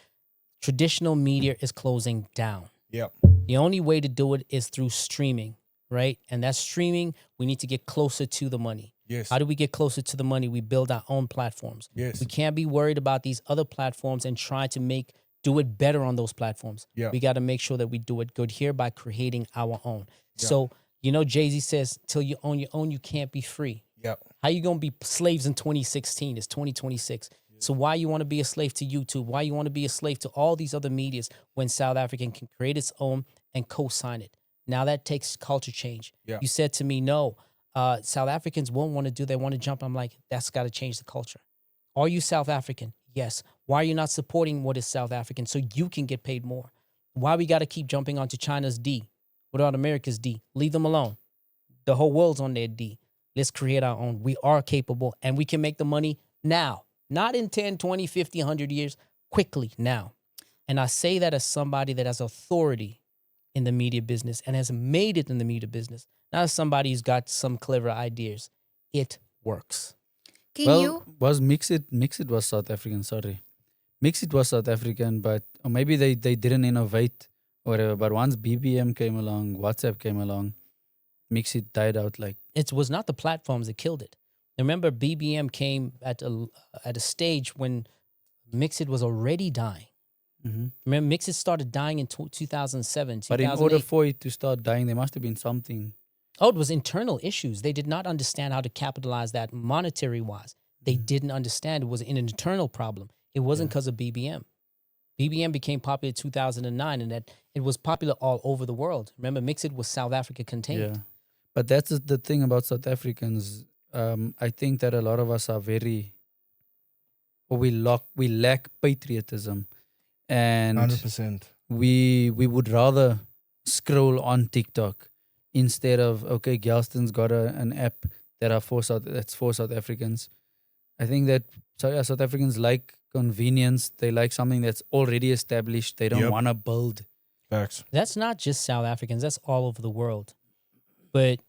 [SPEAKER 1] Traditional media is closing down.
[SPEAKER 2] Yeah.
[SPEAKER 1] The only way to do it is through streaming, right? And that streaming, we need to get closer to the money.
[SPEAKER 2] Yes.
[SPEAKER 1] How do we get closer to the money? We build our own platforms.
[SPEAKER 2] Yes.
[SPEAKER 1] We can't be worried about these other platforms and try to do it better on those platforms.
[SPEAKER 2] Yeah.
[SPEAKER 1] We got to make sure that we do it good here by creating our own.
[SPEAKER 2] Yeah.
[SPEAKER 1] So, Jay-Z says, till you own your own, you can't be free.
[SPEAKER 2] Yeah.
[SPEAKER 1] How you going to be slaves in 2016? It's 2026. So why you want to be a slave to YouTube? Why you want to be a slave to all these other medias when South African can create its own and co-sign it? Now that takes culture change.
[SPEAKER 2] Yeah.
[SPEAKER 1] You said to me, no, South Africans won't want to do, they want to jump. I'm like, that's got to change the culture. Are you South African? Yes. Why are you not supporting what is South African so you can get paid more? Why we got to keep jumping onto China's D without America's D? Leave them alone. The whole world's on their D. Let's create our own. We are capable and we can make the money now, not in 10, 20, 50, 100 years, quickly now. And I say that as somebody that has authority in the media business and has made it in the media business, not as somebody who's got some clever ideas. It works.
[SPEAKER 3] Can
[SPEAKER 4] Well,
[SPEAKER 3] you?
[SPEAKER 4] was Mix It was South African, sorry. Mix It was South African, but or maybe they didn't innovate or whatever. But once BBM came along, WhatsApp came along, Mix It died out like
[SPEAKER 1] It was not the platforms that killed it. Remember, BBM came at a stage when Mixit was already dying.
[SPEAKER 4] mhm.
[SPEAKER 1] Remember, Mixit started dying in 2007,
[SPEAKER 4] But in
[SPEAKER 1] 2008.
[SPEAKER 4] order for it to start dying, there must have been something.
[SPEAKER 1] Oh, it was internal issues. They did not understand how to capitalize that monetary wise. They didn't understand it was an internal problem. It wasn't because of BBM. BBM became popular in 2009 and that it was popular all over the world. Remember, Mixit was South Africa contained.
[SPEAKER 4] Yeah. But that's the thing about South Africans. I think that a lot of us are very, or we lack patriotism, and
[SPEAKER 2] 100%.
[SPEAKER 4] we would rather scroll on TikTok instead of okay, Galston's got an app that's for South Africans. I think that South Africans like convenience. They like something that's already established. They don't
[SPEAKER 2] Yep.
[SPEAKER 4] want to build.
[SPEAKER 2] Facts.
[SPEAKER 1] That's not just South Africans. That's all over the world. But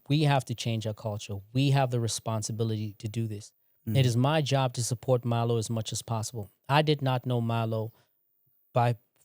[SPEAKER 1] we have to change our culture. We have the responsibility to do this.
[SPEAKER 4] Mm.
[SPEAKER 1] It is my job to support Milo as much as possible. I did not know Milo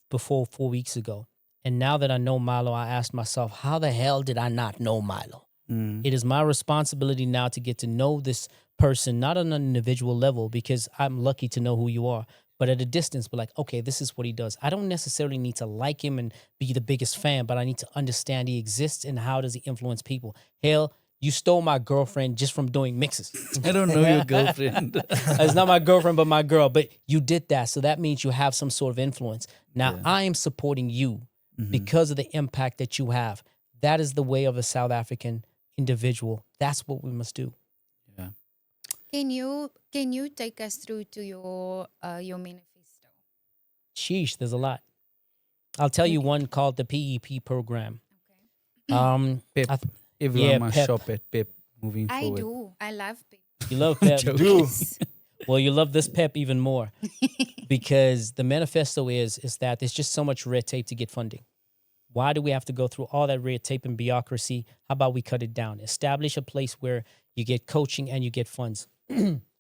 [SPEAKER 1] before 4 weeks ago. And now that I know Milo, I asked myself, how the hell did I not know Milo?
[SPEAKER 4] Mm.
[SPEAKER 1] It is my responsibility now to get to know this person, not on an individual level, because I'm lucky to know who you are, but at a distance, but like, okay, this is what he does. I don't necessarily need to like him and be the biggest fan, but I need to understand he exists and how does he influence people. Hell, you stole my girlfriend just from doing mixes.
[SPEAKER 4] I don't know your girlfriend.
[SPEAKER 1] It's not my girlfriend, but my girl. But you did that. So that means you have some sort of influence. Now,
[SPEAKER 4] Yeah.
[SPEAKER 1] I am supporting you because of the impact that you have. That is the way of a South African individual. That's what we must do.
[SPEAKER 4] Yeah.
[SPEAKER 3] Can you take us through to your manifesto?
[SPEAKER 1] Sheesh, there's a lot. I'll tell you one called the PEP program.
[SPEAKER 3] Okay.
[SPEAKER 4] Pep.
[SPEAKER 1] I
[SPEAKER 4] Everyone
[SPEAKER 1] yeah,
[SPEAKER 4] must
[SPEAKER 1] Pep.
[SPEAKER 4] shop at Pep moving
[SPEAKER 3] I
[SPEAKER 4] forward.
[SPEAKER 3] do. I love people.
[SPEAKER 1] You love Pep.
[SPEAKER 4] Joke.
[SPEAKER 2] Do.
[SPEAKER 1] Well, you love this Pep even more because the manifesto is that there's just so much red tape to get funding. Why do we have to go through all that red tape and bureaucracy? How about we cut it down? Establish a place where you get coaching and you get funds.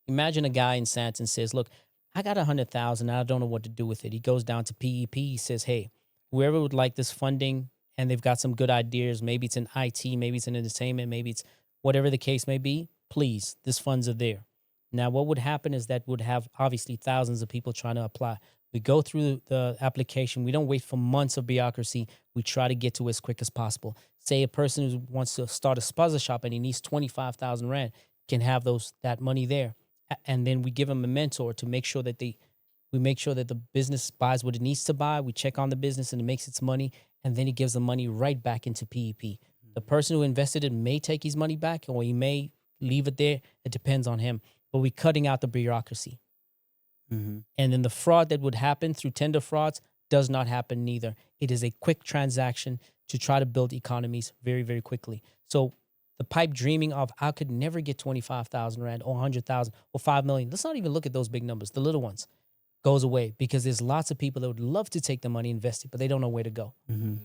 [SPEAKER 1] Imagine a guy in Santon says, look, I got 100,000. I don't know what to do with it. He goes down to PEP. He says, hey, whoever would like this funding and they've got some good ideas, maybe it's in IT, maybe it's in entertainment, maybe it's whatever the case may be, please, these funds are there. Now, what would happen is that would have obviously thousands of people trying to apply. We go through the application. We don't wait for months of bureaucracy. We try to get to as quick as possible. Say a person who wants to start a spaza shop and he needs 25,000 Rand can have that money there. And then we give them a mentor to make sure that we make sure that the business buys what it needs to buy. We check on the business and it makes its money. And then he gives the money right back into PEP. The person who invested it may take his money back or he may leave it there. It depends on him. But we're cutting out the bureaucracy.
[SPEAKER 4] Mm-hmm.
[SPEAKER 1] And then the fraud that would happen through tender frauds does not happen neither. It is a quick transaction to try to build economies very, very quickly. So the pipe dreaming of I could never get 25,000 Rand or 100,000 or 5 million. Let's not even look at those big numbers. The little ones goes away because there's lots of people that would love to take the money, invest it, but they don't know where to go.
[SPEAKER 4] Mm-hmm.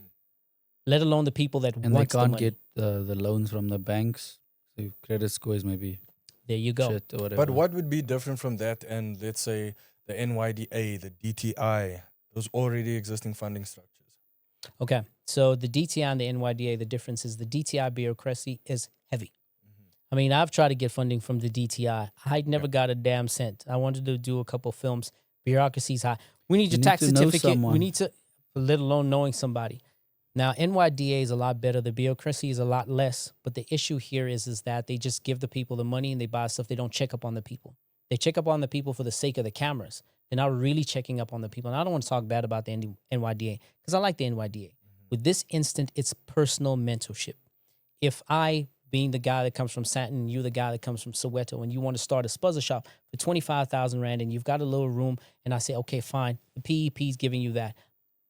[SPEAKER 1] Let alone the people that
[SPEAKER 4] And they
[SPEAKER 1] want the
[SPEAKER 4] can't
[SPEAKER 1] money.
[SPEAKER 4] get the loans from the banks. So credit scores maybe
[SPEAKER 1] There you go.
[SPEAKER 4] shit or whatever.
[SPEAKER 2] But what would be different from that and let's say the NYDA, the DTI, those already existing funding structures?
[SPEAKER 1] Okay. So the DTI and the NYDA, the difference is the DTI bureaucracy is heavy. I mean, I've tried to get funding from the DTI. I never got a damn cent. I wanted to do a couple films. Bureaucracy's high. We need your
[SPEAKER 4] You need
[SPEAKER 1] tax
[SPEAKER 4] to know
[SPEAKER 1] certificate. We
[SPEAKER 4] someone.
[SPEAKER 1] need to, let alone knowing somebody. Now, NYDA is a lot better. The bureaucracy is a lot less. But the issue here is that they just give the people the money and they buy stuff. They don't check up on the people. They check up on the people for the sake of the cameras. They're not really checking up on the people. And I don't want to talk bad about the NYDA because I like the NYDA. With this instant, it's personal mentorship. If I, being the guy that comes from Santon, and you the guy that comes from Soweto, and you want to start a spuzzer shop for 25,000 Rand and you've got a little room, and I say, okay, fine, the PEP is giving you that.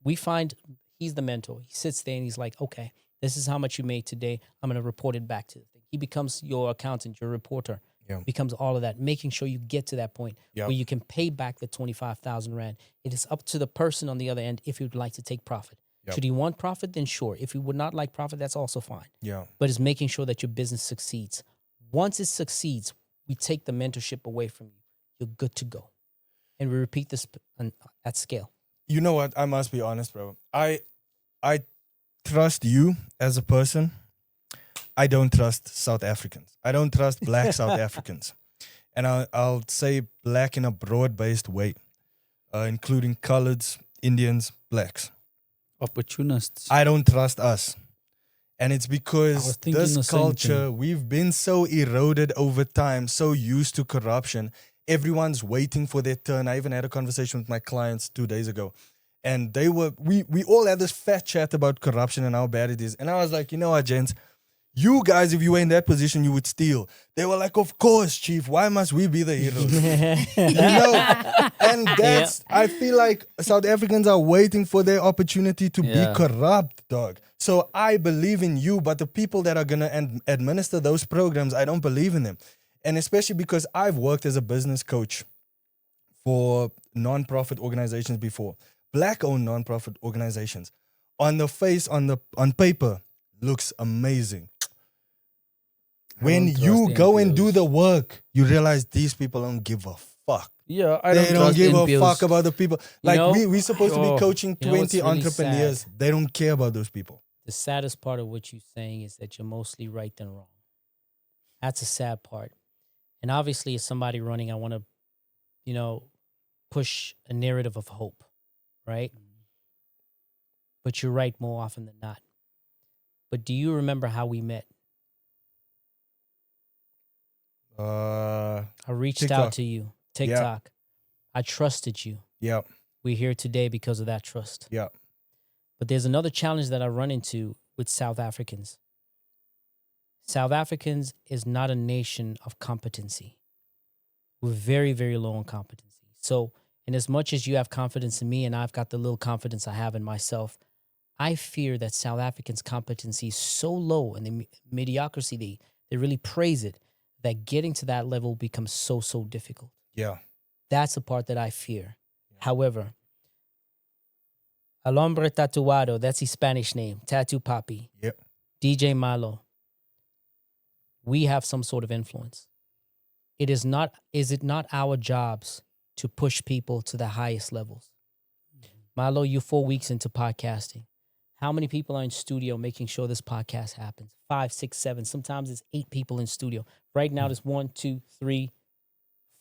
[SPEAKER 1] we find he's the mentor. He sits there and he's like, okay, this is how much you made today. I'm going to report it back to the thing. He becomes your accountant, your reporter,
[SPEAKER 2] Yeah.
[SPEAKER 1] becomes all of that, making sure you get to that point
[SPEAKER 2] Yeah.
[SPEAKER 1] where you can pay back the 25,000 Rand. It is up to the person on the other end if he would like to take profit.
[SPEAKER 2] Yep.
[SPEAKER 1] Should he want profit, then sure. If he would not like profit, that's also fine.
[SPEAKER 2] Yeah.
[SPEAKER 1] But it's making sure that your business succeeds. Once it succeeds, we take the mentorship away from you. You're good to go. And we repeat this at scale.
[SPEAKER 2] You know what? I must be honest, bro. I trust you as a person. I don't trust South Africans. I don't trust black South Africans. And I'll say black in a broad-based way, including coloreds, Indians, blacks.
[SPEAKER 4] Opportunists.
[SPEAKER 2] I don't trust us. And it's
[SPEAKER 4] I was
[SPEAKER 2] because
[SPEAKER 4] thinking the
[SPEAKER 2] this
[SPEAKER 4] same
[SPEAKER 2] culture,
[SPEAKER 4] thing.
[SPEAKER 2] we've been so eroded over time, so used to corruption. Everyone's waiting for their turn. I even had a conversation with my clients 2 days ago. And we all had this fat chat about corruption and how bad it is. And I was like, you know what, gents? You guys, if you were in that position, you would steal. They were like, of course, chief. Why must we be the heroes? And that's, I feel like South Africans are waiting for their opportunity to be corrupt, dog. So I believe in you, but the people that are going to administer those programs, I don't believe in them. And especially because I've worked as a business coach for non-profit organizations before, black-owned non-profit organizations. On the face, on paper, looks amazing. When you go and do the work, you realize these people don't give a fuck.
[SPEAKER 4] Yeah,
[SPEAKER 2] They don't give a
[SPEAKER 4] NPOs.
[SPEAKER 2] fuck about the people. Like,
[SPEAKER 1] know,
[SPEAKER 2] we're supposed to be coaching
[SPEAKER 1] you know what's
[SPEAKER 2] 20
[SPEAKER 1] really
[SPEAKER 2] entrepreneurs.
[SPEAKER 1] sad?
[SPEAKER 2] They don't care about those people.
[SPEAKER 1] The saddest part of what you're saying is that you're mostly right than wrong. That's a sad part. And obviously, as somebody running, I want to, push a narrative of hope, right? But you're right more often than not. But do you remember how we met? I reached
[SPEAKER 2] TikTok.
[SPEAKER 1] out to you, TikTok. I trusted you.
[SPEAKER 2] Yeah,
[SPEAKER 1] We're here today because of that trust.
[SPEAKER 2] yeah.
[SPEAKER 1] But there's another challenge that I run into with South Africans. South Africans is not a nation of competency. We're very, very low on competency. So, in as much as you have confidence in me and I've got the little confidence I have in myself, I fear that South Africans' competency is so low and the mediocrity, they really praise it, that getting to that level becomes so, so difficult.
[SPEAKER 2] Yeah.
[SPEAKER 1] That's the part that I fear. However, El Hombre Tatuado, that's his Spanish name, Tattoo Papi,
[SPEAKER 2] Yep.
[SPEAKER 1] DJ Milo, we have some sort of influence. Is it not our jobs to push people to the highest levels? Milo, you're 4 weeks into podcasting. How many people are in studio making sure this podcast happens? 5, 6, 7. Sometimes it's 8 people in studio. Right now, there's 1, 2, 3,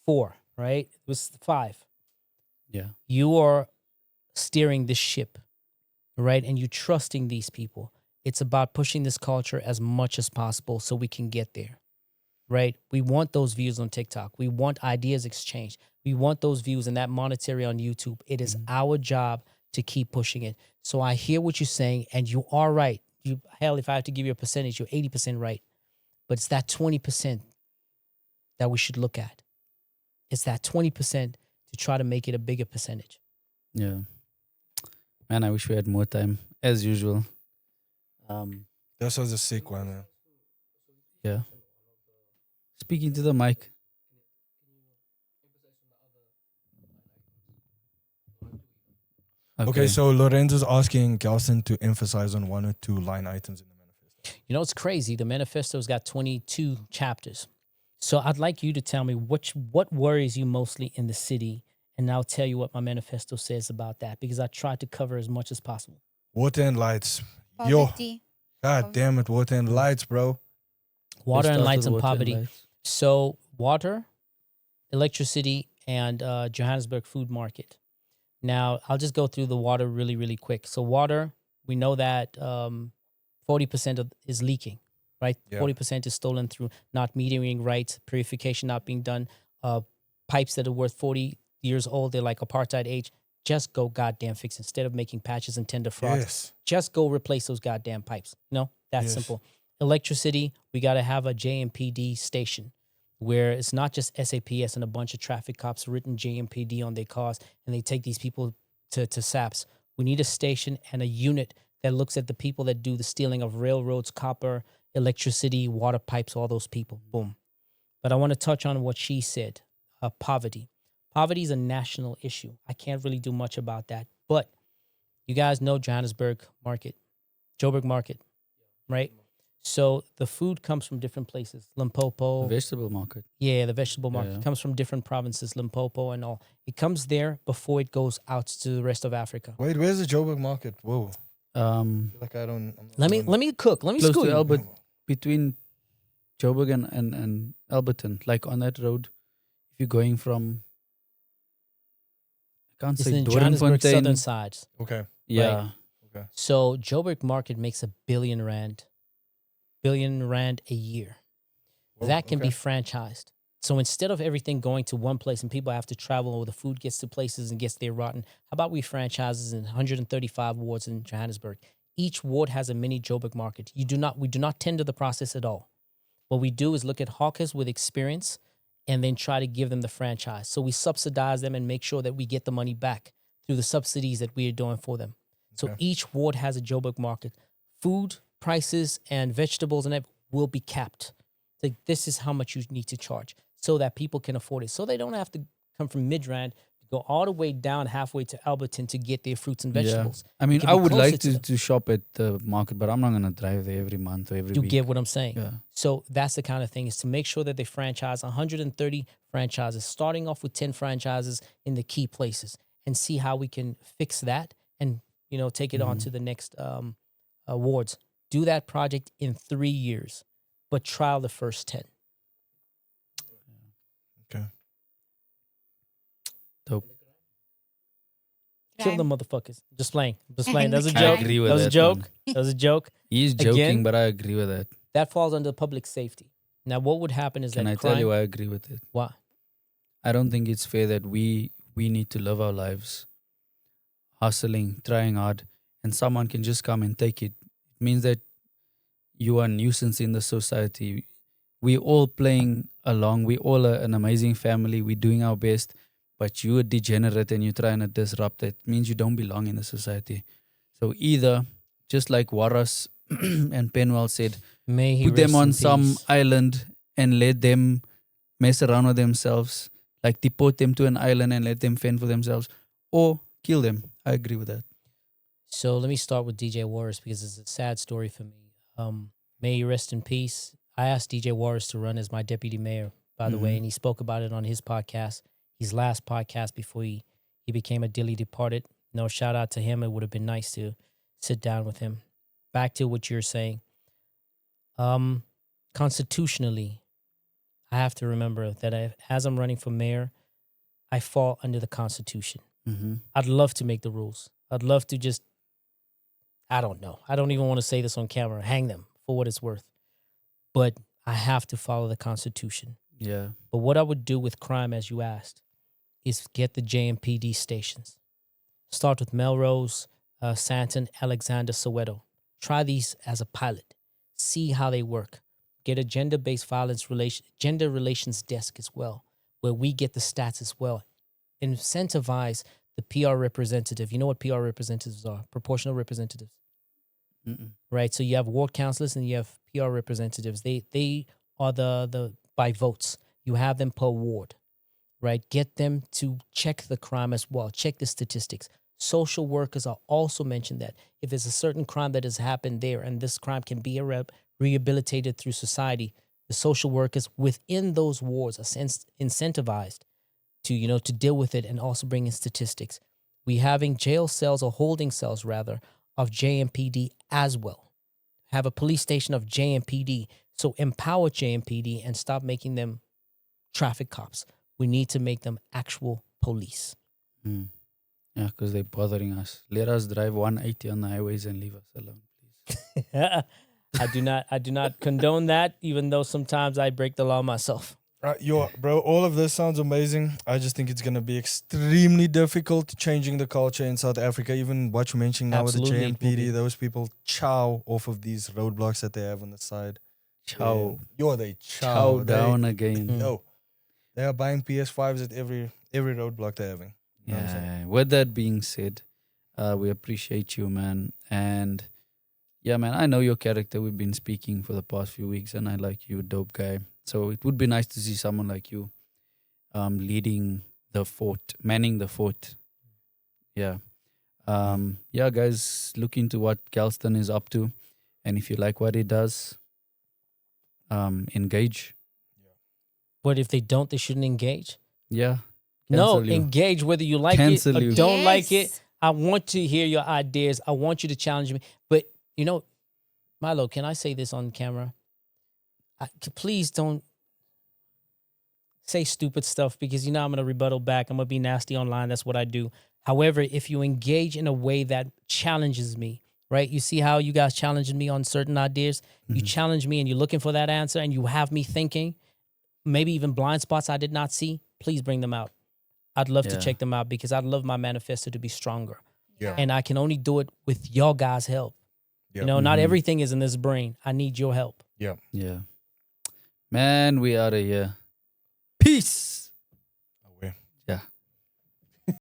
[SPEAKER 1] 4, right? It was 5.
[SPEAKER 4] Yeah.
[SPEAKER 1] You are steering this ship, right? And you trusting these people. It's about pushing this culture as much as possible so we can get there, right? We want those views on TikTok. We want ideas exchanged. We want those views and that monetary on YouTube. It is our job to keep pushing it. So I hear what you're saying, and you are right. Hell, if I have to give you a percentage, you're 80% right. But it's that 20% that we should look at. It's that 20% to try to make it a bigger percentage.
[SPEAKER 4] Yeah. Man, I wish we had more time, as usual.
[SPEAKER 2] This was a sick one, man.
[SPEAKER 4] Yeah. Speaking to the mic.
[SPEAKER 2] Okay, so Lorenzo's asking Galston to emphasize on 1 or 2 line items in the manifesto.
[SPEAKER 1] You know, it's crazy. The manifesto's got 22 chapters. So I'd like you to tell me what worries you mostly in the city, and I'll tell you what my manifesto says about that, because I tried to cover as much as possible.
[SPEAKER 2] Water and lights. Yo,
[SPEAKER 3] Poverty.
[SPEAKER 2] god damn it, water and lights, bro.
[SPEAKER 1] Water and
[SPEAKER 4] Start
[SPEAKER 1] lights
[SPEAKER 4] with
[SPEAKER 1] and
[SPEAKER 4] water
[SPEAKER 1] poverty.
[SPEAKER 4] lights.
[SPEAKER 1] So water, electricity, and Johannesburg food market. Now, I'll just go through the water really, really quick. So water, we know that 40% is leaking, right?
[SPEAKER 2] Yeah.
[SPEAKER 1] 40% is stolen through not metering rights, purification not being done, pipes that are worth 40 years old, they're like apartheid age. Just go goddamn fix. Instead of making patches and tender frauds,
[SPEAKER 2] Yes.
[SPEAKER 1] just go replace those goddamn pipes. No, that's
[SPEAKER 2] Yes.
[SPEAKER 1] simple. Electricity, we got to have a JMPD station where it's not just SAPS and a bunch of traffic cops written JMPD on their cars and they take these people to SAPS. We need a station and a unit that looks at the people that do the stealing of railroads, copper, electricity, water pipes, all those people. Boom. But I want to touch on what she said, poverty. Poverty is a national issue. I can't really do much about that. But you guys know Johannesburg market, Joburg market, right? So the food comes from different places. Limpopo.
[SPEAKER 4] Vegetable market.
[SPEAKER 1] Yeah, the vegetable market
[SPEAKER 4] Yeah.
[SPEAKER 1] comes from different provinces, Limpopo and all. It comes there before it goes out to the rest of Africa.
[SPEAKER 2] Wait, where's the Joburg market? Whoa. I feel like I don't. I'm not
[SPEAKER 1] Let me
[SPEAKER 2] on-
[SPEAKER 1] let me cook. Let me
[SPEAKER 4] Close
[SPEAKER 1] school
[SPEAKER 4] to
[SPEAKER 1] you.
[SPEAKER 4] Albert, between Joburg and Alberton, like on that road. If you're going from, I can't
[SPEAKER 1] It's
[SPEAKER 4] say
[SPEAKER 1] in Johannesburg southern
[SPEAKER 4] Doornfontein.
[SPEAKER 1] sides.
[SPEAKER 2] Okay.
[SPEAKER 4] Yeah.
[SPEAKER 2] Okay.
[SPEAKER 1] So Joburg market makes $1 billion a year.
[SPEAKER 2] Whoa,
[SPEAKER 1] That can be
[SPEAKER 2] okay.
[SPEAKER 1] franchised. So instead of everything going to one place and people have to travel or the food gets to places and gets there rotten, how about we franchises in 135 wards in Johannesburg? Each ward has a mini Joburg market. We do not tender the process at all. What we do is look at hawkers with experience and then try to give them the franchise. So we subsidize them and make sure that we get the money back through the subsidies that we are doing for them. So
[SPEAKER 2] Okay.
[SPEAKER 1] each ward has a Joburg market. Food prices and vegetables and that will be capped. Like this is how much you need to charge so that people can afford it. So they don't have to come from Midrand to go all the way down halfway to Alberton to get their fruits and vegetables.
[SPEAKER 4] I mean,
[SPEAKER 1] can
[SPEAKER 4] I
[SPEAKER 1] be
[SPEAKER 4] would
[SPEAKER 1] closer
[SPEAKER 4] like
[SPEAKER 1] to them.
[SPEAKER 4] to shop at the market, but I'm not gonna drive there every month or every
[SPEAKER 1] You
[SPEAKER 4] week.
[SPEAKER 1] get what I'm saying?
[SPEAKER 4] Yeah.
[SPEAKER 1] So that's the kind of thing is to make sure that they franchise 130 franchises, starting off with 10 franchises in the key places and see how we can fix that and, take it on to the next awards. Do that project in 3 years, but trial the first 10.
[SPEAKER 2] Okay.
[SPEAKER 4] Dope.
[SPEAKER 1] Kill the
[SPEAKER 3] Crime.
[SPEAKER 1] motherfuckers. Just playing. That was a
[SPEAKER 3] I
[SPEAKER 1] joke.
[SPEAKER 4] agree with
[SPEAKER 1] That was a
[SPEAKER 4] that
[SPEAKER 1] joke.
[SPEAKER 4] one.
[SPEAKER 1] That was a joke.
[SPEAKER 4] He's joking,
[SPEAKER 1] Again?
[SPEAKER 4] but I agree with that.
[SPEAKER 1] That falls under public safety. Now, what would happen is
[SPEAKER 4] Can
[SPEAKER 1] that
[SPEAKER 4] I
[SPEAKER 1] crime.
[SPEAKER 4] tell you I agree with it?
[SPEAKER 1] Why?
[SPEAKER 4] I don't think it's fair that we need to live our lives hustling, trying hard, and someone can just come and take it. It means that you are a nuisance in the society. We all playing along. We all are an amazing family. We're doing our best, but you're a degenerate and you're trying to disrupt it. It means you don't belong in the society. So either, just like Waras and Penwell said,
[SPEAKER 1] May he
[SPEAKER 4] put them
[SPEAKER 1] rest in
[SPEAKER 4] on some
[SPEAKER 1] peace.
[SPEAKER 4] island and let them mess around with themselves, like deport them to an island and let them fend for themselves, or kill them. I agree with that.
[SPEAKER 1] So let me start with DJ Warris because it's a sad story for me. May he rest in peace. I asked DJ Warris to run as my deputy mayor, by the way,
[SPEAKER 4] Mhm.
[SPEAKER 1] and he spoke about it on his podcast, his last podcast before he became a dearly departed. No, shout out to him. It would have been nice to sit down with him. Back to what you're saying. Constitutionally, I have to remember that as I'm running for mayor, I fall under the Constitution.
[SPEAKER 4] Mm-hmm.
[SPEAKER 1] I'd love to make the rules. I'd love to just, I don't know. I don't even want to say this on camera. Hang them for what it's worth. But I have to follow the Constitution.
[SPEAKER 4] Yeah.
[SPEAKER 1] But what I would do with crime, as you asked, is get the JMPD stations. Start with Melrose, Santon, Alexander, Soweto. Try these as a pilot. See how they work. Get a gender-based gender relations desk as well, where we get the stats as well. Incentivize the PR representative. You know what PR representatives are? Proportional representatives.
[SPEAKER 4] Mm-mm.
[SPEAKER 1] Right? So you have ward councillors and you have PR representatives. They are the by votes. You have them per ward, right? Get them to check the crime as well, check the statistics. Social workers are also mentioned that if there's a certain crime that has happened there and this crime can be rehabilitated through society, the social workers within those wards are incentivized to deal with it and also bring in statistics. We having jail cells or holding cells rather of JMPD as well. Have a police station of JMPD. So empower JMPD and stop making them traffic cops. We need to make them actual police.
[SPEAKER 4] Mm. Yeah, because they're bothering us. Let us drive 180 on the highways and leave us alone, please.
[SPEAKER 1] I do not condone that, even though sometimes I break the law myself.
[SPEAKER 2] Bro, all of this sounds amazing. I just think it's going to be extremely difficult changing the culture in South Africa. Even what you mentioned now
[SPEAKER 1] Absolutely, it
[SPEAKER 2] with
[SPEAKER 1] will
[SPEAKER 2] the
[SPEAKER 1] be.
[SPEAKER 2] JMPD, those people chow off of these roadblocks that they have on the side.
[SPEAKER 4] Chow.
[SPEAKER 2] They
[SPEAKER 4] Chow
[SPEAKER 2] chow.
[SPEAKER 4] down again.
[SPEAKER 1] Mm.
[SPEAKER 2] Yo, they are buying PS5s at every roadblock they're having. You know what I'm saying?
[SPEAKER 4] Yeah. With that being said, We appreciate you, man. And yeah, man, I know your character. We've been speaking for the past few weeks, and I like you, dope guy. So it would be nice to see someone like you leading the fort, manning the fort. Yeah. Yeah, guys, look into what Galston is up to. And if you like what he does, engage.
[SPEAKER 1] But if they don't, they shouldn't engage.
[SPEAKER 4] Yeah.
[SPEAKER 1] No,
[SPEAKER 4] Cancel you.
[SPEAKER 1] engage whether you like
[SPEAKER 4] Cancel
[SPEAKER 1] it or
[SPEAKER 4] you.
[SPEAKER 1] don't like it.
[SPEAKER 3] Yes.
[SPEAKER 1] I want to hear your ideas. I want you to challenge me. But you know, Milo, can I say this on camera? Please don't say stupid stuff, because you know I'm going to rebuttal back. I'm going to be nasty online. That's what I do. However, if you engage in a way that challenges me, right? You see how you guys challenged me on certain ideas? You challenge me and you're looking for that answer and you have me thinking, maybe even blind spots I did not see. Please bring them out. I'd love to
[SPEAKER 4] Yeah.
[SPEAKER 1] check them out, because I'd love my manifesto to be stronger.
[SPEAKER 2] Yeah.
[SPEAKER 1] And I can only do it with y'all guys' help.
[SPEAKER 2] Yeah.
[SPEAKER 1] You know, not everything is in this brain. I need your help.
[SPEAKER 2] Yeah.
[SPEAKER 4] Yeah. Man, we out of here. Peace.